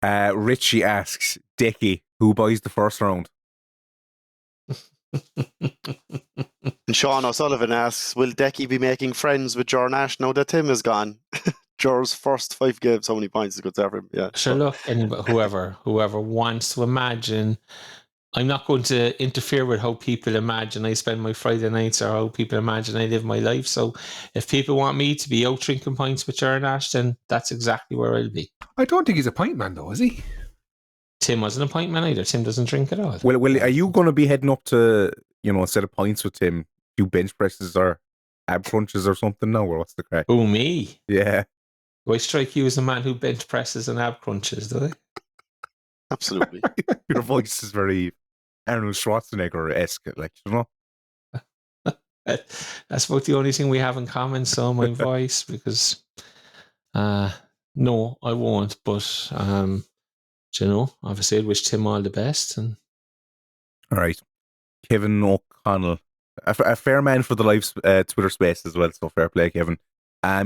Speaker 2: Richie asks, Decky, who buys the first round?
Speaker 3: And Sean O'Sullivan asks, will Decky be making friends with Ger Nash now that Tim is gone? Ger's first 5 games, how many points is good for him? Yeah.
Speaker 4: Sure, look, anybody, whoever wants to imagine, I'm not going to interfere with how people imagine I spend my Friday nights or how people imagine I live my life. So if people want me to be out drinking pints with Ger Nash, then that's exactly where I'll be.
Speaker 5: I don't think he's a pint man, though, is he?
Speaker 4: Tim wasn't a pint man either. Tim doesn't drink at all.
Speaker 2: Well, are you going to be heading up to, instead of pints with Tim, do bench presses or ab crunches or something now, or what's the crack?
Speaker 4: Oh, me?
Speaker 2: Yeah.
Speaker 4: Do I strike you as a man who bench presses and ab crunches, do I?
Speaker 3: Absolutely.
Speaker 2: Your voice is very Arnold Schwarzenegger-esque, like,
Speaker 4: That's about the only thing we have in common, so my voice, because no, I won't, but obviously I'd wish Tim all the best. And
Speaker 2: all right. Kevin O'Connell, a fair man for the live Twitter space as well, so fair play, Kevin.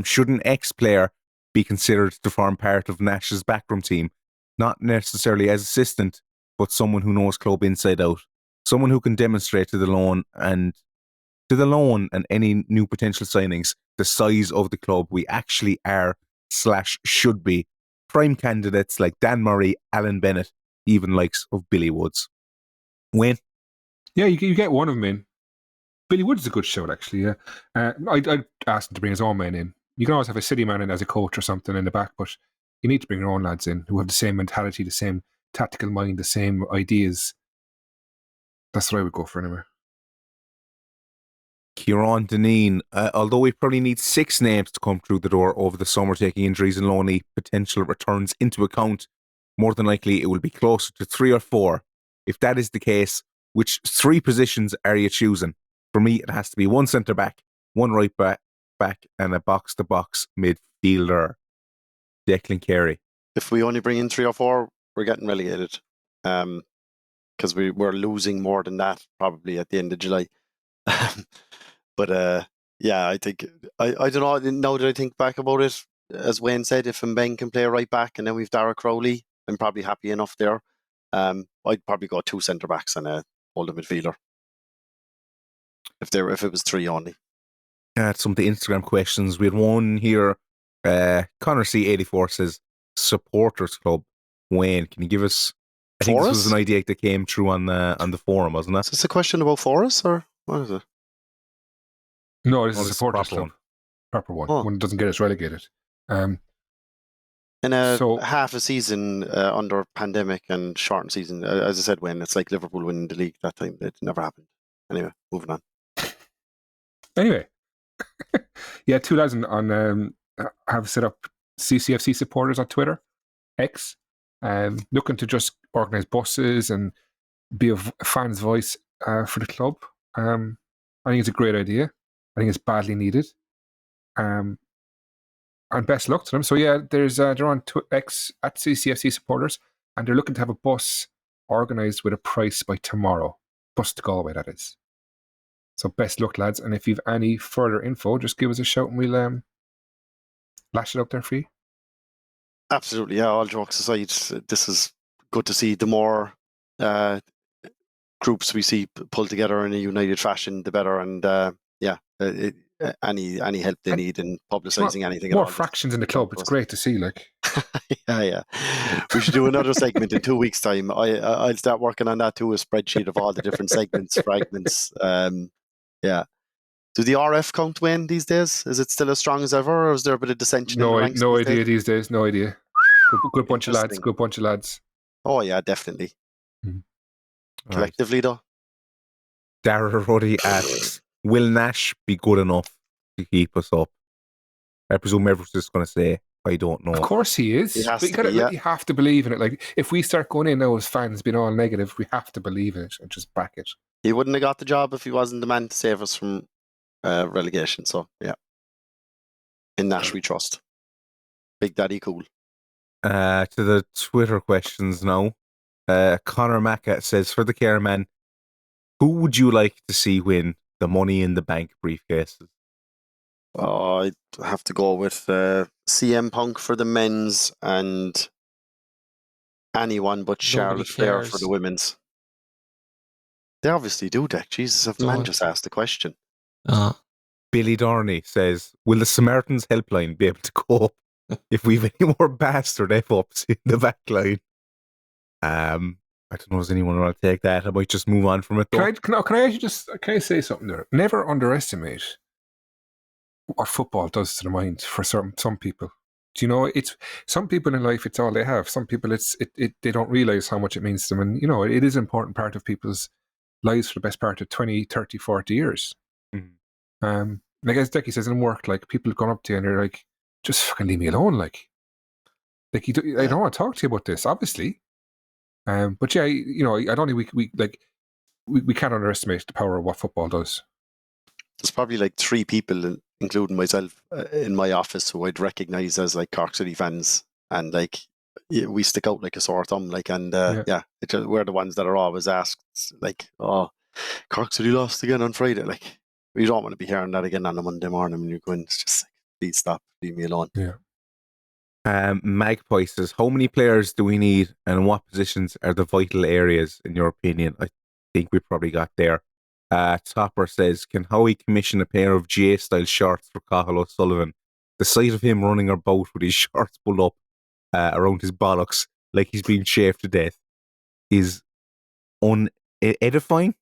Speaker 2: Should an ex-player be considered to form part of Nash's backroom team, not necessarily as assistant, but someone who knows club inside out, someone who can demonstrate to the loan and any new potential signings the size of the club we actually are/should be. Prime candidates like Dan Murray, Alan Bennett, even likes of Billy Woods. Wayne?
Speaker 5: Yeah, you get one of them in. Billy Woods is a good shout, actually. Yeah, I'd ask him to bring his own men in. You can always have a city man in as a coach or something in the back, but you need to bring your own lads in who have the same mentality, the same tactical mind, the same ideas. That's what I would go for anyway.
Speaker 2: Kieran Deneen, although we probably need 6 names to come through the door over the summer, taking injuries and lonely potential returns into account, more than likely it will be closer to 3 or 4. If that is the case, which 3 positions are you choosing? For me, it has to be 1 centre-back, 1 right-back, and a box-to-box midfielder. Declan Carey.
Speaker 3: If we only bring in 3 or 4, we're getting relegated. Because we're losing more than that probably at the end of July. But yeah, I think I don't know. Now that I think back about it, as Wayne said, if Mbeng can play right back and then we've Dara Crowley, I'm probably happy enough there. I'd probably go 2 centre backs and a older midfielder. If it was 3 only.
Speaker 2: Some of the Instagram questions. We had one here. Connor C84 says supporters club. Wayne, can you give us? I think this was an idea that came through on the forum, wasn't it?
Speaker 3: Is this a question about Forest or what is it?
Speaker 5: No, this is a supporters club. Proper one. One that doesn't get us relegated.
Speaker 3: In half a season under pandemic and shortened season, as I said, when it's like Liverpool winning the league that time, it never happened. Anyway, moving on.
Speaker 5: Anyway, yeah, 2 lads on have set up CCFC supporters on Twitter, X, looking to just organise buses and be a fan's voice for the club. I think it's a great idea. I think it's badly needed. And best luck to them. So yeah, they're on X at CCFC supporters, and they're looking to have a bus organised with a price by tomorrow. Bus to Galway, that is. So best luck, lads. And if you've any further info, just give us a shout and we'll lash it up there for you.
Speaker 3: Absolutely, yeah. All jokes aside, this is good to see. The more groups we see pulled together in a united fashion, the better. And any help they need in publicising anything.
Speaker 5: More fractions in the club. It's great to see. Like,
Speaker 3: yeah. We should do another segment in 2 weeks' time. I'll start working on that too. A spreadsheet of all the different segments, fragments. Yeah. Do the RF count, Wayne, these days? Is it still as strong as ever, or is there a bit of dissension?
Speaker 5: No idea these days. No idea. Good bunch of lads. Good bunch of lads.
Speaker 3: Oh yeah, definitely. Collectively, though.
Speaker 2: Dara Ruddy asks, will Nash be good enough to keep us up? I presume everyone's just going to say, I don't know.
Speaker 5: Of course he is. You have to believe in it. Like, if we start going in now as fans being all negative, we have to believe in it and just back it.
Speaker 3: He wouldn't have got the job if he wasn't the man to save us from relegation. So, yeah. In Nash we trust. Big Daddy Cool.
Speaker 2: To the Twitter questions now. Connor Macca says, for the care man, who would you like to see win the Money in the Bank briefcases?
Speaker 3: I'd have to go with CM Punk for the men's and Anyone but Charlotte Flair for the women's. They obviously do, Dick. Jesus, if the man just asked the question.
Speaker 2: Billy Dorney says, will the Samaritans helpline be able to cope if we've any more bastard F-ups in the back line? I don't know if anyone will take that. I might just move on from it, though.
Speaker 5: Can I actually just say something there? Never underestimate what football does to the mind for some people. Do you know, it's some people in life, it's all they have. Some people, they don't realise how much it means to them. And, you know, it is an important part of people's lives for the best part of 20, 30, 40 years. And I guess Decky says in work, like, people have gone up to you and they're like, just fucking leave me alone. Like I don't want to talk to you about this, obviously. But yeah, you know, I don't think we can't underestimate the power of what football does.
Speaker 3: There's probably like 3 people, including myself, in my office who I'd recognise as like Cork City fans, and like we stick out like a sore thumb. Like, and we're the ones that are always asked, like, "Oh, Cork City lost again on Friday." Like, we don't want to be hearing that again on a Monday morning when you're going. It's just like, please stop, leave me alone.
Speaker 5: Yeah.
Speaker 2: Magpie says, how many players do we need and what positions are the vital areas in your opinion? I think we probably got there. Topper says, can Howie commission a pair of GA-style shorts for Cathal O'Sullivan? The sight of him running about with his shorts pulled up around his bollocks like he's being shaved to death is unedifying.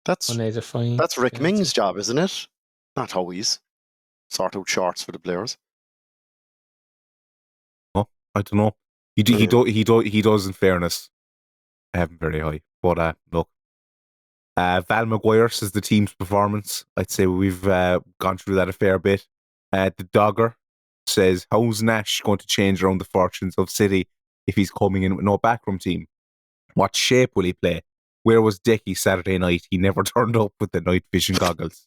Speaker 3: That's
Speaker 4: unedifying.
Speaker 3: That's Rick Ming's job, isn't it? Not Howie's. Sort out shorts for the players.
Speaker 2: I don't know. He does, in fairness, have him very high. But look, Val McGuire says the team's performance. I'd say we've gone through that a fair bit. The Dogger says, how's Nash going to change around the fortunes of City if he's coming in with no backroom team? What shape will he play? Where was Decky Saturday night? He never turned up with the night vision goggles.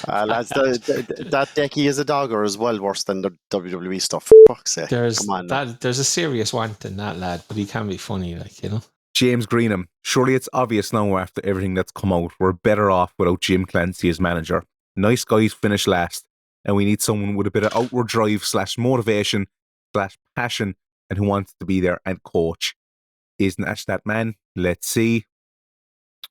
Speaker 3: Lads, that Decky is a Dogger is well worse than the WWE stuff. Fuck's sake.
Speaker 4: There's a serious want in that lad, but he can be funny, like, you know.
Speaker 2: James Greenham, surely it's obvious now after everything that's come out, we're better off without Jim Clancy as manager. Nice guys finish last, and we need someone with a bit of outward drive / motivation / passion and who wants to be there and coach. Is Nash that man? Let's see.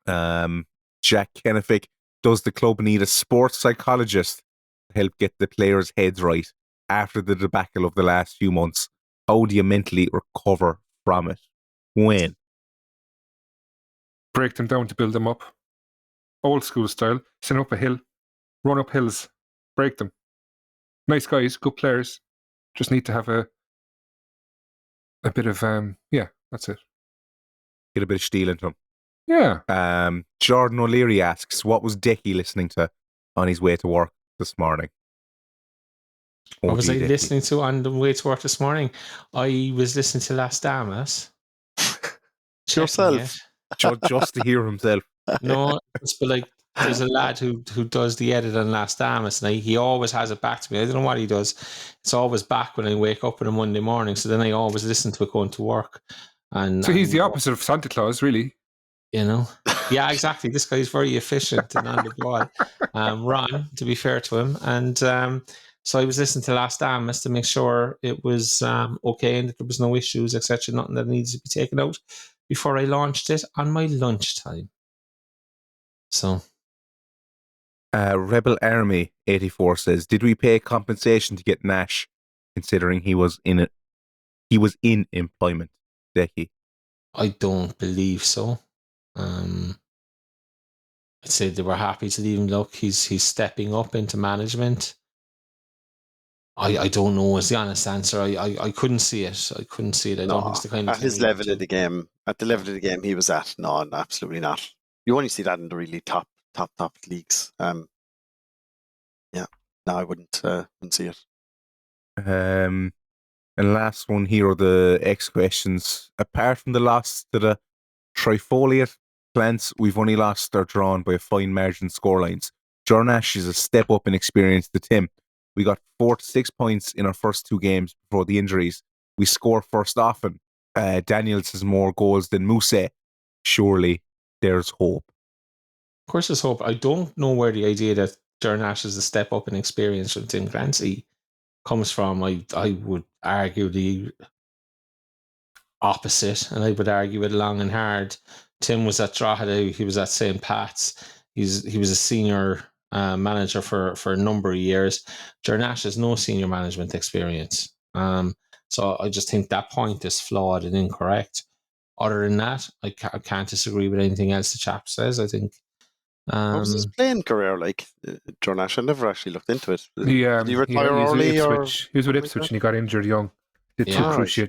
Speaker 2: Jack Kennefick, does the club need a sports psychologist to help get the players' heads right after the debacle of the last few months? How do you mentally recover from it? When?
Speaker 5: Break them down to build them up. Old school style. Send up a hill. Run up hills. Break them. Nice guys, good players. Just need to have a bit of, that's it.
Speaker 2: Get a bit of steel into them.
Speaker 5: Yeah.
Speaker 2: Jordan O'Leary asks, what was Decky listening to on his way to work this morning?
Speaker 4: What was I listening to on the way to work this morning? I was listening to Las Damas.
Speaker 3: Yourself?
Speaker 2: Just to hear himself.
Speaker 4: No, but like, there's a lad who does the edit on Las Damas, and he always has it back to me. I don't know what he does. It's always back when I wake up on a Monday morning, so then I always listen to it going to work.
Speaker 5: So he's the opposite of Santa Claus, really.
Speaker 4: You know? Yeah, exactly. This guy's very efficient and on the ball. Ron, to be fair to him. And so I was listening to Las Damas to make sure it was okay and that there was no issues, etc., nothing that needs to be taken out before I launched it on my lunchtime. So...
Speaker 2: Rebel Army 84 says, did we pay compensation to get Nash, considering he was in employment? Decky?
Speaker 4: I don't believe so. I'd say they were happy to leave him. Look, he's stepping up into management. I don't know is the honest answer. I couldn't see it. I don't think it's the kind of
Speaker 3: at his level of the game. At the level of the game he was at, no, absolutely not. You only see that in the really top leagues. No, I wouldn't see it.
Speaker 2: And last one here are the X questions. Apart from the loss to the Trifoliate Plants, we've only lost or drawn by a fine margin scorelines. Ger Nash is a step up in experience to Tim. We got 4 to 6 points in our first 2 games before the injuries. We score first often. Daniels has more goals than Mousse. Surely there's hope.
Speaker 4: Of course there's hope. I don't know where the idea that Ger Nash is a step up in experience from Tim Clancy comes from. I would argue opposite, and I would argue it long and hard. Tim was at Drogheda, he was at St. Pat's. He was a senior manager for a number of years. Ger Nash has no senior management experience. So I just think that point is flawed and incorrect. Other than that, I can't disagree with anything else the chap says. I think.
Speaker 3: What was his playing career like, Ger Nash? I never actually looked into it. Did he retire
Speaker 5: he was
Speaker 3: early?
Speaker 5: He was with Ipswich and he got injured young. Did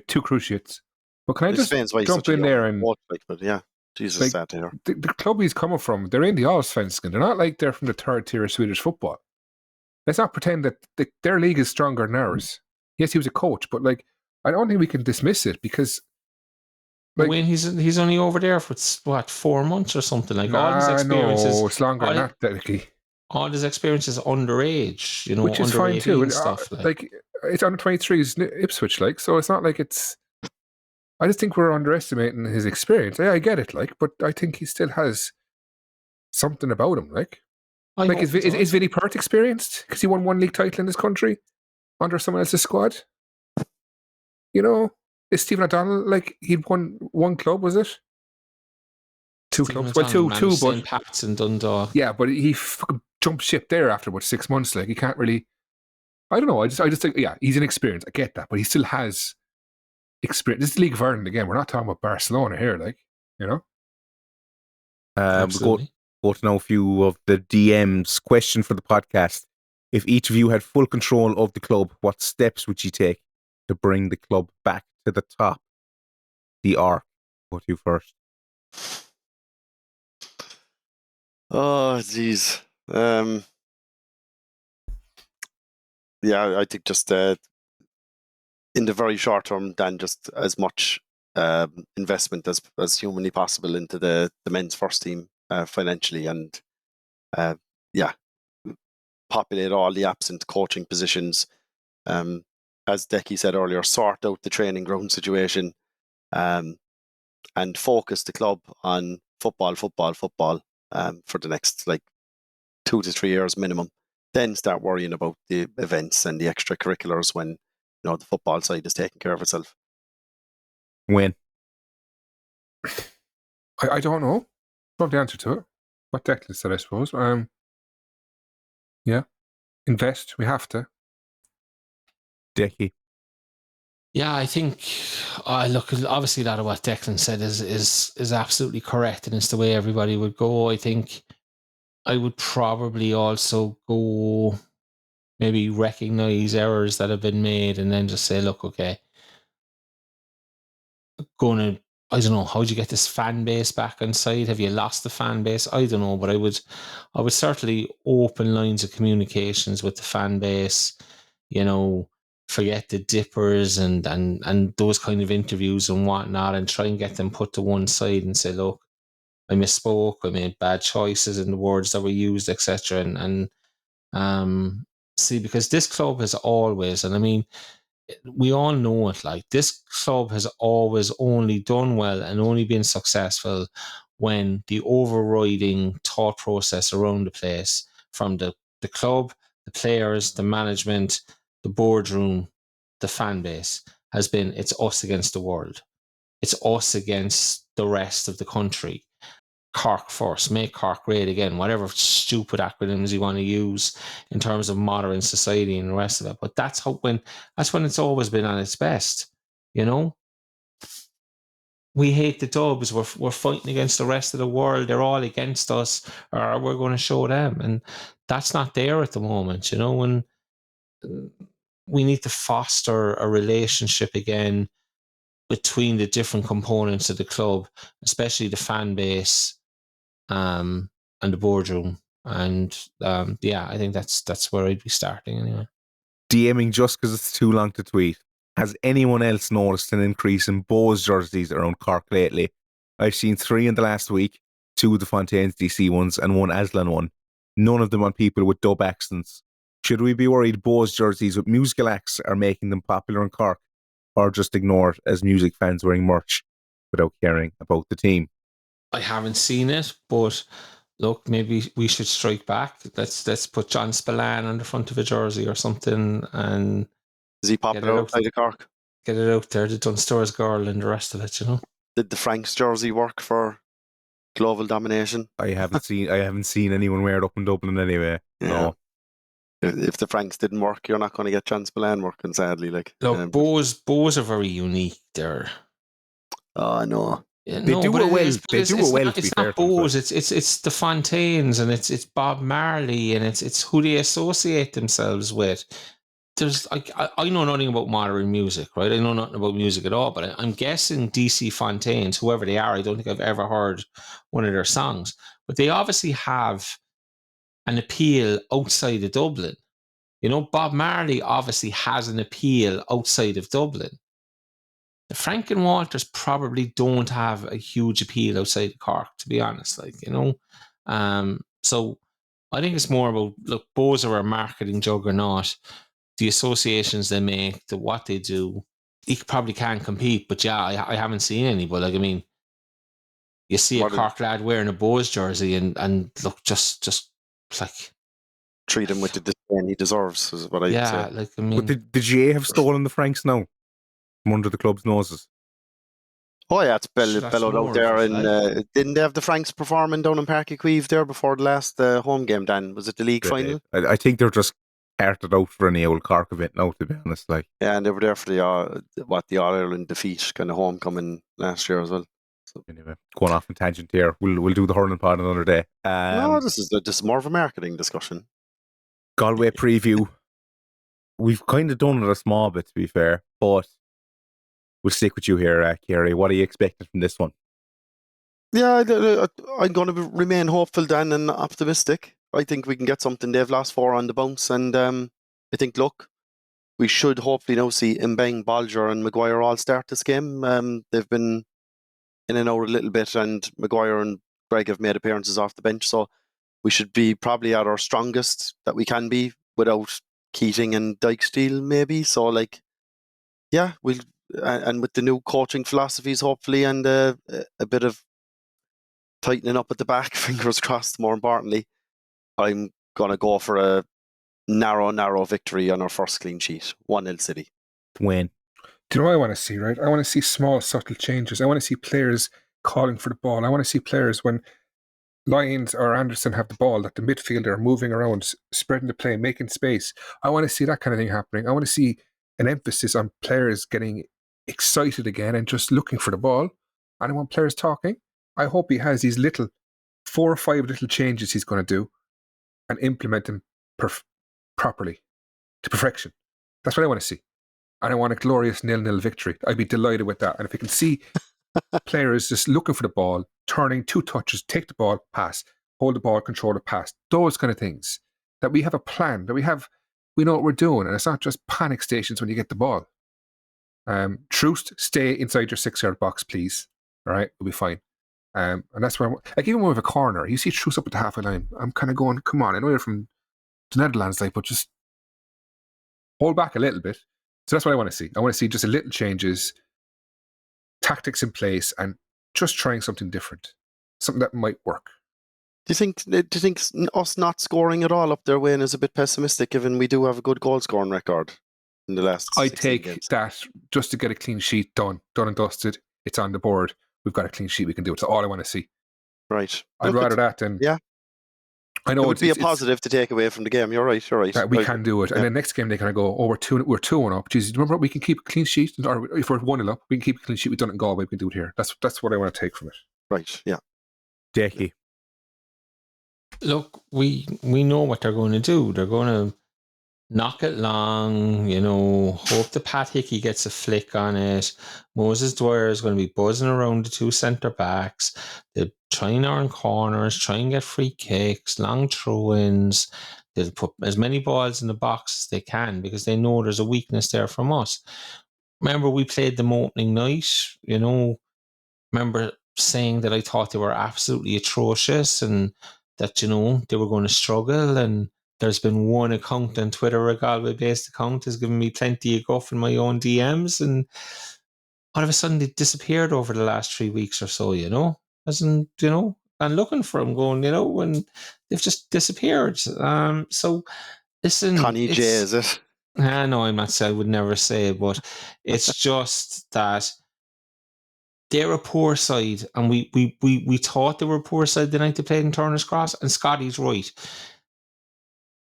Speaker 5: two cruciates. But can I just jump in there and
Speaker 3: but yeah, Jesus, sad to hear.
Speaker 5: The club he's coming from, they're in the Allsvenskan. They're not like they're from the third tier of Swedish football. Let's not pretend that their league is stronger than ours. Yes, he was a coach, but like I don't think we can dismiss it because.
Speaker 4: Like, when he's only over there for 4 months or something, like all his experiences.
Speaker 5: No, it's longer than that, technically.
Speaker 4: All his experience is underage,
Speaker 5: which is fine too. And,
Speaker 4: stuff,
Speaker 5: like it's under 23s Ipswich, like so. It's not like it's. I just think we're underestimating his experience. Yeah, I get it, like, but I think he still has something about him, like. Is Vinnie Perth experienced because he won one league title in this country under someone else's squad? Is Stephen O'Donnell, like, he'd won one club, was it? Two clubs. Well, two, but...
Speaker 4: St. Pat's and Dundalk.
Speaker 5: Yeah, but he fucking jumped ship there after, 6 months? Like, he can't really... I don't know. I just think, yeah, he's inexperienced. I get that, but he still has experience. This is League of Ireland again. We're not talking about Barcelona here, like,
Speaker 4: Absolutely.
Speaker 2: We'll go to know a few of the DMs. Question for the podcast. If each of you had full control of the club, what steps would you take to bring the club back to the top? The Arc. Go to you first.
Speaker 3: Oh, jeez. Yeah, I think just in the very short term, then just as much investment as humanly possible into the men's first team financially, and populate all the absent coaching positions. As Decky said earlier, sort out the training ground situation, and focus the club on football for the next 2 to 3 years minimum. Then start worrying about the events and the extracurriculars when the football side is taking care of itself.
Speaker 2: When?
Speaker 5: I don't know. Not the answer to it. What Declan said, I suppose. Yeah, invest. We have to.
Speaker 2: Decky.
Speaker 4: Yeah, I think. Look, obviously, a lot of what Declan said is absolutely correct, and it's the way everybody would go. I think I would probably also go, maybe recognize errors that have been made, and then just say, look, okay, I don't know, how would you get this fan base back on side? Have you lost the fan base? I don't know, but I would certainly open lines of communications with the fan base, forget the dippers and those kind of interviews and whatnot, and try and get them put to one side and say, look, I misspoke, I made bad choices in the words that were used, etc. And see, because this club has always, and I mean, we all know it, like, this club has always only done well and only been successful when the overriding thought process around the place, from the club, the players, the management, the boardroom, the fan base, has been, it's us against the world. It's us against the rest of the country. Cork first, make Cork great again, whatever stupid acronyms you want to use in terms of modern society and the rest of it. But that's when it's always been on its best. We hate the Dubs. We're fighting against the rest of the world. They're all against us, or we're going to show them. And that's not there at the moment. When we need to foster a relationship again between the different components of the club, especially the fan base, and the boardroom, and I think that's where I'd be starting anyway.
Speaker 2: DMing just because it's too long to tweet. Has anyone else noticed an increase in Bows jerseys around Cork lately? I've seen 3 in the last week, 2 of the Fontaine's DC ones and 1 Aslan one. None of them on people with dub accents. Should we be worried Bows jerseys with musical acts are making them popular in Cork, or just ignore it as music fans wearing merch without caring about the team?
Speaker 4: I haven't seen it, but look, maybe we should strike back. Let's put John Spillane on the front of a jersey or something. And
Speaker 3: is he popular outside of Cork?
Speaker 4: Get it out there, the Dunstores girl and the rest of it, you know.
Speaker 3: Did the Franks jersey work for global domination?
Speaker 2: I haven't seen anyone wear it up in Dublin anyway.
Speaker 3: Yeah.
Speaker 2: No.
Speaker 3: If the Franks didn't work, you're not going to get Transpillane working, sadly. Like,
Speaker 4: Look, Bows are very unique. They're
Speaker 3: oh no,
Speaker 4: yeah,
Speaker 2: They do
Speaker 4: but
Speaker 2: it well.
Speaker 4: It's,
Speaker 2: They
Speaker 4: it's,
Speaker 2: do
Speaker 4: it's
Speaker 2: it well,
Speaker 4: Not,
Speaker 2: to be
Speaker 4: it's
Speaker 2: fair
Speaker 4: not
Speaker 2: to them,
Speaker 4: Bows. It's the Fontaines, and it's Bob Marley, and it's who they associate themselves with. There's I know nothing about modern music, right? I know nothing about music at all, but I'm guessing DC Fontaines, whoever they are, I don't think I've ever heard one of their songs, but they obviously have an appeal outside of Dublin. You know, Bob Marley obviously has an appeal outside of Dublin. The Frank and Walters probably don't have a huge appeal outside of Cork, to be honest. Like, you know, so I think it's more about, look, Bows are a marketing juggernaut. The associations they make, what they do, he probably can't compete. But yeah, I haven't seen any. But like, I mean, you see a Cork lad wearing a Bows jersey, and look, just like
Speaker 3: treat him with the disdain he deserves, is what I'd say.
Speaker 4: like, I mean,
Speaker 2: But did GA have stolen the Franks now from under the club's noses?
Speaker 3: Oh yeah, it's
Speaker 4: That's
Speaker 3: bellowed
Speaker 4: more
Speaker 3: out there.
Speaker 4: of it,
Speaker 3: And didn't they have the Franks performing down in Park Equive there before the last home game, Dan? Was it the league final?
Speaker 2: I think they're just carted out for any old Cork event now, to be honest. Like,
Speaker 3: Yeah, and they were there for the All-Ireland defeat, kind of homecoming last year as well. So.
Speaker 2: Anyway, going off on tangent here. We'll do the hurling pod another day.
Speaker 3: No, this is more of a marketing discussion.
Speaker 2: Galway preview. We've kind of done it a small bit, to be fair, but we'll stick with you here, Kerry. What are you expecting from this one?
Speaker 3: Yeah, I'm going to remain hopeful, Dan, and optimistic. I think we can get something. They've lost 4 on the bounce, and I think, look, we should hopefully now see Mbeng, Bolger, and Maguire all start this game. They've been in and out a little bit, and Maguire and Greg have made appearances off the bench, so we should be probably at our strongest that we can be without Keating and Dykesteel, maybe. So, like, yeah, we'll and with the new coaching philosophies, hopefully, and a bit of tightening up at the back, fingers crossed, more importantly, I'm going to go for a narrow victory on our first clean sheet. 1-0 City.
Speaker 2: Win.
Speaker 5: Do you know what I want to see, right? I want to see small, subtle changes. I want to see players calling for the ball. I want to see players when Lyons or Anderson have the ball, that the midfielder are moving around, spreading the play, making space. I want to see that kind of thing happening. I want to see an emphasis on players getting excited again and just looking for the ball. And I want players talking. I hope he has these 4 or 5 little changes he's going to do and implement them properly, to perfection. That's what I want to see. And I want a glorious 0-0 victory. I'd be delighted with that. And if we can see players just looking for the ball, turning 2 touches, take the ball, pass, hold the ball, control the pass, those kind of things, that we have a plan, that we know what we're doing, and it's not just panic stations when you get the ball. Troost, stay inside your 6-yard box, please. All right, we'll be fine. And that's where, like, even when we have a corner, you see Troost up at the halfway line, I'm kind of going, come on, I know you're from the Netherlands, like, but just hold back a little bit. So that's what I want to see. I want to see just a little changes, tactics in place, and just trying something different, something that might work.
Speaker 3: Do you think us not scoring at all up their way is a bit pessimistic, given we do have a good goal scoring record in the last?
Speaker 5: I take that just to get a clean sheet done and dusted. It's on the board. We've got a clean sheet. We can do it. That's all I want to see.
Speaker 3: Right.
Speaker 5: I'd rather that than I know
Speaker 3: it would be a positive to take away from the game. You're right.
Speaker 5: That we can do it. And then next game they kind of go, we're 2-1 up. Jeez, remember, we can keep a clean sheet. Or if we're 1-0 up, we can keep a clean sheet. We've done it in Galway. We can do it here. That's what I want to take from it.
Speaker 3: Right. Yeah.
Speaker 2: Decky.
Speaker 4: Look, we know what they're going to do. They're going to knock it long, hope the Pat Hickey gets a flick on it. Moses Dwyer is going to be buzzing around the 2 centre-backs. They'll try and earn corners, try and get free kicks, long throw-ins. They'll put as many balls in the box as they can because they know there's a weakness there from us. Remember, we played them opening night, remember saying that I thought they were absolutely atrocious and that, they were going to struggle, and there's been one account on Twitter, a Galway-based account, has given me plenty of guff in my own DMs, and all of a sudden they disappeared over the last 3 weeks or so, and looking for them going, and they've just disappeared. So listen,
Speaker 3: Connie J, is it?
Speaker 4: No, I'm not saying I would never say it, but it's just that they're a poor side, and we thought they were a poor side the night they played in Turner's Cross, and Scotty's right.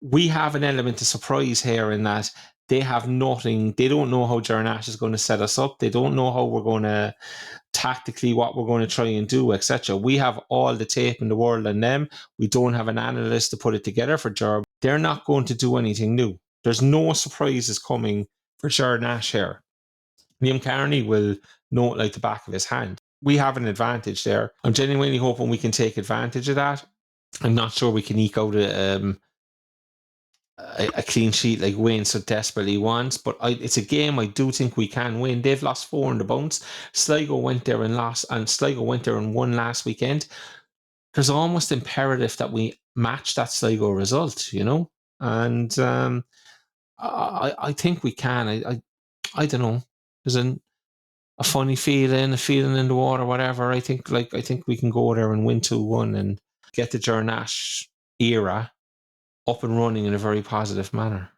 Speaker 4: We have an element of surprise here in that they have nothing. They don't know how Ger Nash is going to set us up. They don't know how we're going to tactically what we're going to try and do, etc. We have all the tape in the world on them. We don't have an analyst to put it together for Ger. They're not going to do anything new. There's no surprises coming for Ger Nash here. Liam Kearney will know it like the back of his hand. We have an advantage there. I'm genuinely hoping we can take advantage of that. I'm not sure we can eke out a clean sheet like Wayne so desperately wants, but it's a game I do think we can win. They've lost 4 in the bounce. Sligo went there and lost, and Sligo went there and won last weekend. There's almost imperative that we match that Sligo result, you know? And I think we can. I don't know. There's a funny feeling, a feeling in the water, whatever. I think we can go there and win 2-1 and get the Ger Nash era up and running in a very positive manner.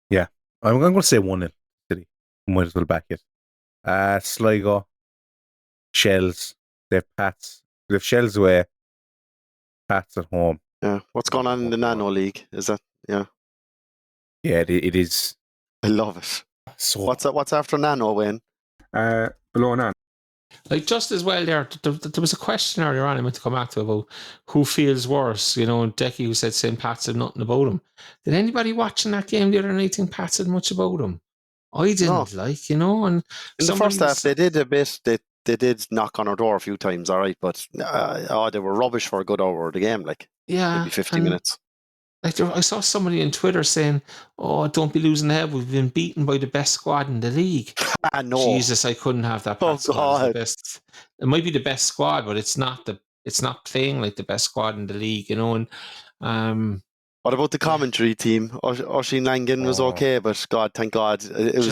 Speaker 2: Yeah, I'm going to say 1-0 City. Might as well back it. Sligo, Shells, they've Pats. They've Shells away, Pats at home.
Speaker 3: Yeah, what's going on in the Nano League? Is that
Speaker 2: Yeah, it is.
Speaker 3: I love it.
Speaker 2: So
Speaker 3: What's after Nano, Wayne?
Speaker 5: Below and on.
Speaker 4: Like just as well there was a question earlier on I meant to come back to about who feels worse, you know, Decky who said St. Pat said nothing about him. Did anybody watching that game the other night think Pat said much about him? I didn't, you know. And
Speaker 3: in the first half they did a bit. They did knock on our door a few times, all right, but they were rubbish for a good hour of the game, like maybe 50 minutes.
Speaker 4: Like I saw somebody on Twitter saying, "Oh, don't be losing the head. We've been beaten by the best squad in the league."
Speaker 3: No.
Speaker 4: Jesus, I couldn't have that.
Speaker 3: Oh God,
Speaker 4: it might be the best squad, but it's not playing like the best squad in the league, you know. And
Speaker 3: what about the commentary team? Oisin Langan was okay, but God, thank God, it was.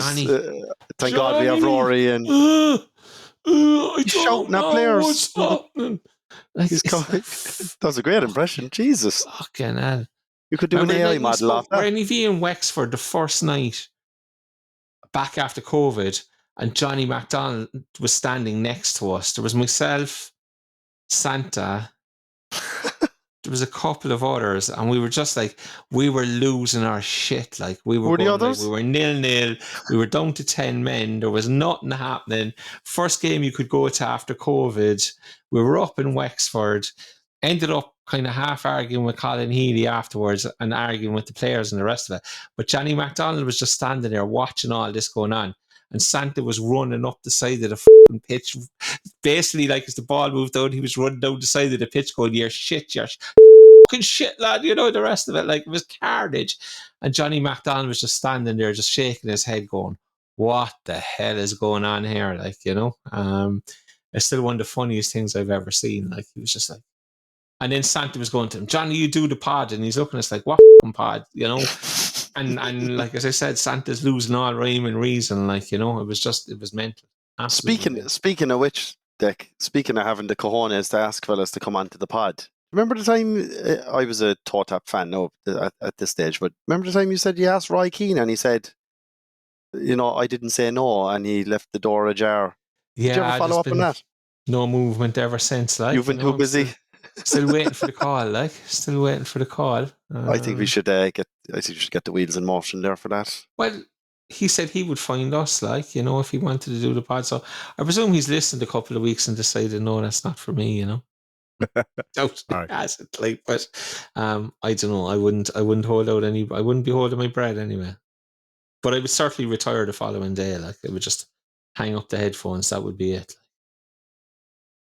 Speaker 3: Thank God we have Rory and
Speaker 4: he's
Speaker 3: shouting at players.
Speaker 4: What's happening? Like,
Speaker 3: that was a great impression. Jesus,
Speaker 4: fucking hell!
Speaker 3: You could do an AI model off that.
Speaker 4: We're in in Wexford the first night back after COVID, and Johnny MacDonald was standing next to us. There was myself, Santa. There was a couple of others, and we were just like, we were losing our shit. Like we were
Speaker 3: the others?
Speaker 4: Like, we were 0-0. We were down to 10 men. There was nothing happening. First game you could go to after COVID. We were up in Wexford. Ended up kind of half arguing with Colin Healy afterwards and arguing with the players and the rest of it. But Johnny MacDonald was just standing there watching all this going on. And Santa was running up the side of the fucking pitch. Basically, like as the ball moved out, he was running down the side of the pitch going, you're fucking shit, lad. You know, the rest of it. Like, it was carnage. And Johnny MacDonald was just standing there, just shaking his head going, what the hell is going on here? Like, you know, it's still one of the funniest things I've ever seen. Like, he was just like, and then Santa was going to him, Johnny, you do the pod. And he's looking at us like, what pod, you know? And like, as I said, Santa's losing all rhyme and reason. Like, you know, it was mental.
Speaker 3: Speaking of which, Dick, speaking of having the cojones to ask fellas to come onto the pod, remember the time I was a TOTAP fan at this stage, but remember the time you said you asked Roy Keane and he said, you know, I didn't say no, and he left the door ajar.
Speaker 4: Yeah,
Speaker 3: did you ever follow up on that?
Speaker 4: No movement ever since. Like,
Speaker 3: you've been too busy.
Speaker 4: Still waiting for the call. Like, still waiting for the call.
Speaker 3: I think we should get the wheels in motion there for that.
Speaker 4: Well, he said he would find us, like, you know, if he wanted to do the pod. So I presume he's listened a couple of weeks and decided, no, that's not for me, you know. Hasn't, like, but I don't know. I wouldn't hold out I wouldn't be holding my breath anyway. But I would certainly retire the following day. Like, I would just hang up the headphones. That would be it.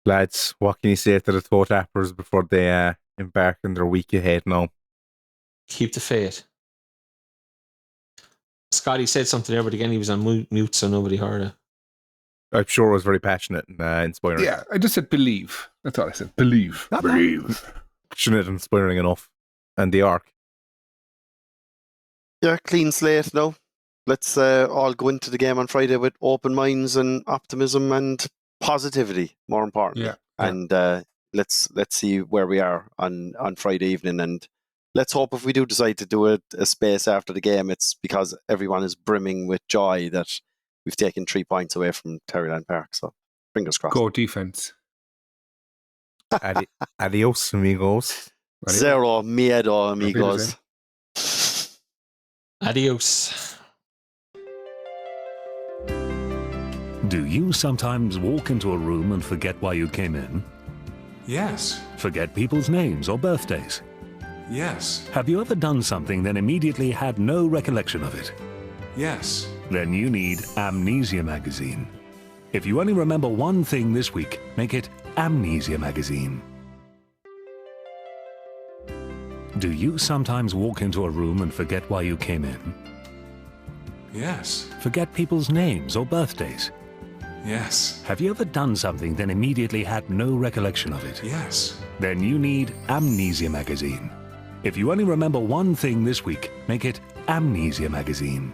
Speaker 2: Lads, what can you say to the TOTAPers before they embark on their week ahead now?
Speaker 4: Keep the faith. Scotty said something there, but again, he was on mute, so nobody heard it.
Speaker 2: I'm sure it was very passionate and inspiring.
Speaker 5: Yeah, I just said believe. That's all I said. Believe. Believe.
Speaker 2: Passionate and inspiring enough. And the arc.
Speaker 3: Yeah, clean slate now. Let's all go into the game on Friday with open minds and optimism and positivity, more important.
Speaker 5: Yeah.
Speaker 3: And let's see where we are on Friday evening, and let's hope if we do decide to do a space after the game, it's because everyone is brimming with joy that we've taken 3 points away from Terryland Park. So fingers crossed.
Speaker 5: Go defense.
Speaker 2: Adios, amigos.
Speaker 3: Zero miedo, amigos.
Speaker 4: Adios.
Speaker 9: Do you sometimes walk into a room and forget why you came in?
Speaker 10: Yes.
Speaker 9: Forget people's names or birthdays?
Speaker 10: Yes.
Speaker 9: Have you ever done something then immediately had no recollection of it?
Speaker 10: Yes.
Speaker 9: Then you need Amnesia Magazine. If you only remember one thing this week, make it Amnesia Magazine. Do you sometimes walk into a room and forget why you came in?
Speaker 10: Yes.
Speaker 9: Forget people's names or birthdays?
Speaker 10: Yes.
Speaker 9: Have you ever done something then immediately had no recollection of it?
Speaker 10: Yes.
Speaker 9: Then you need Amnesia Magazine. If you only remember one thing this week, make it Amnesia Magazine.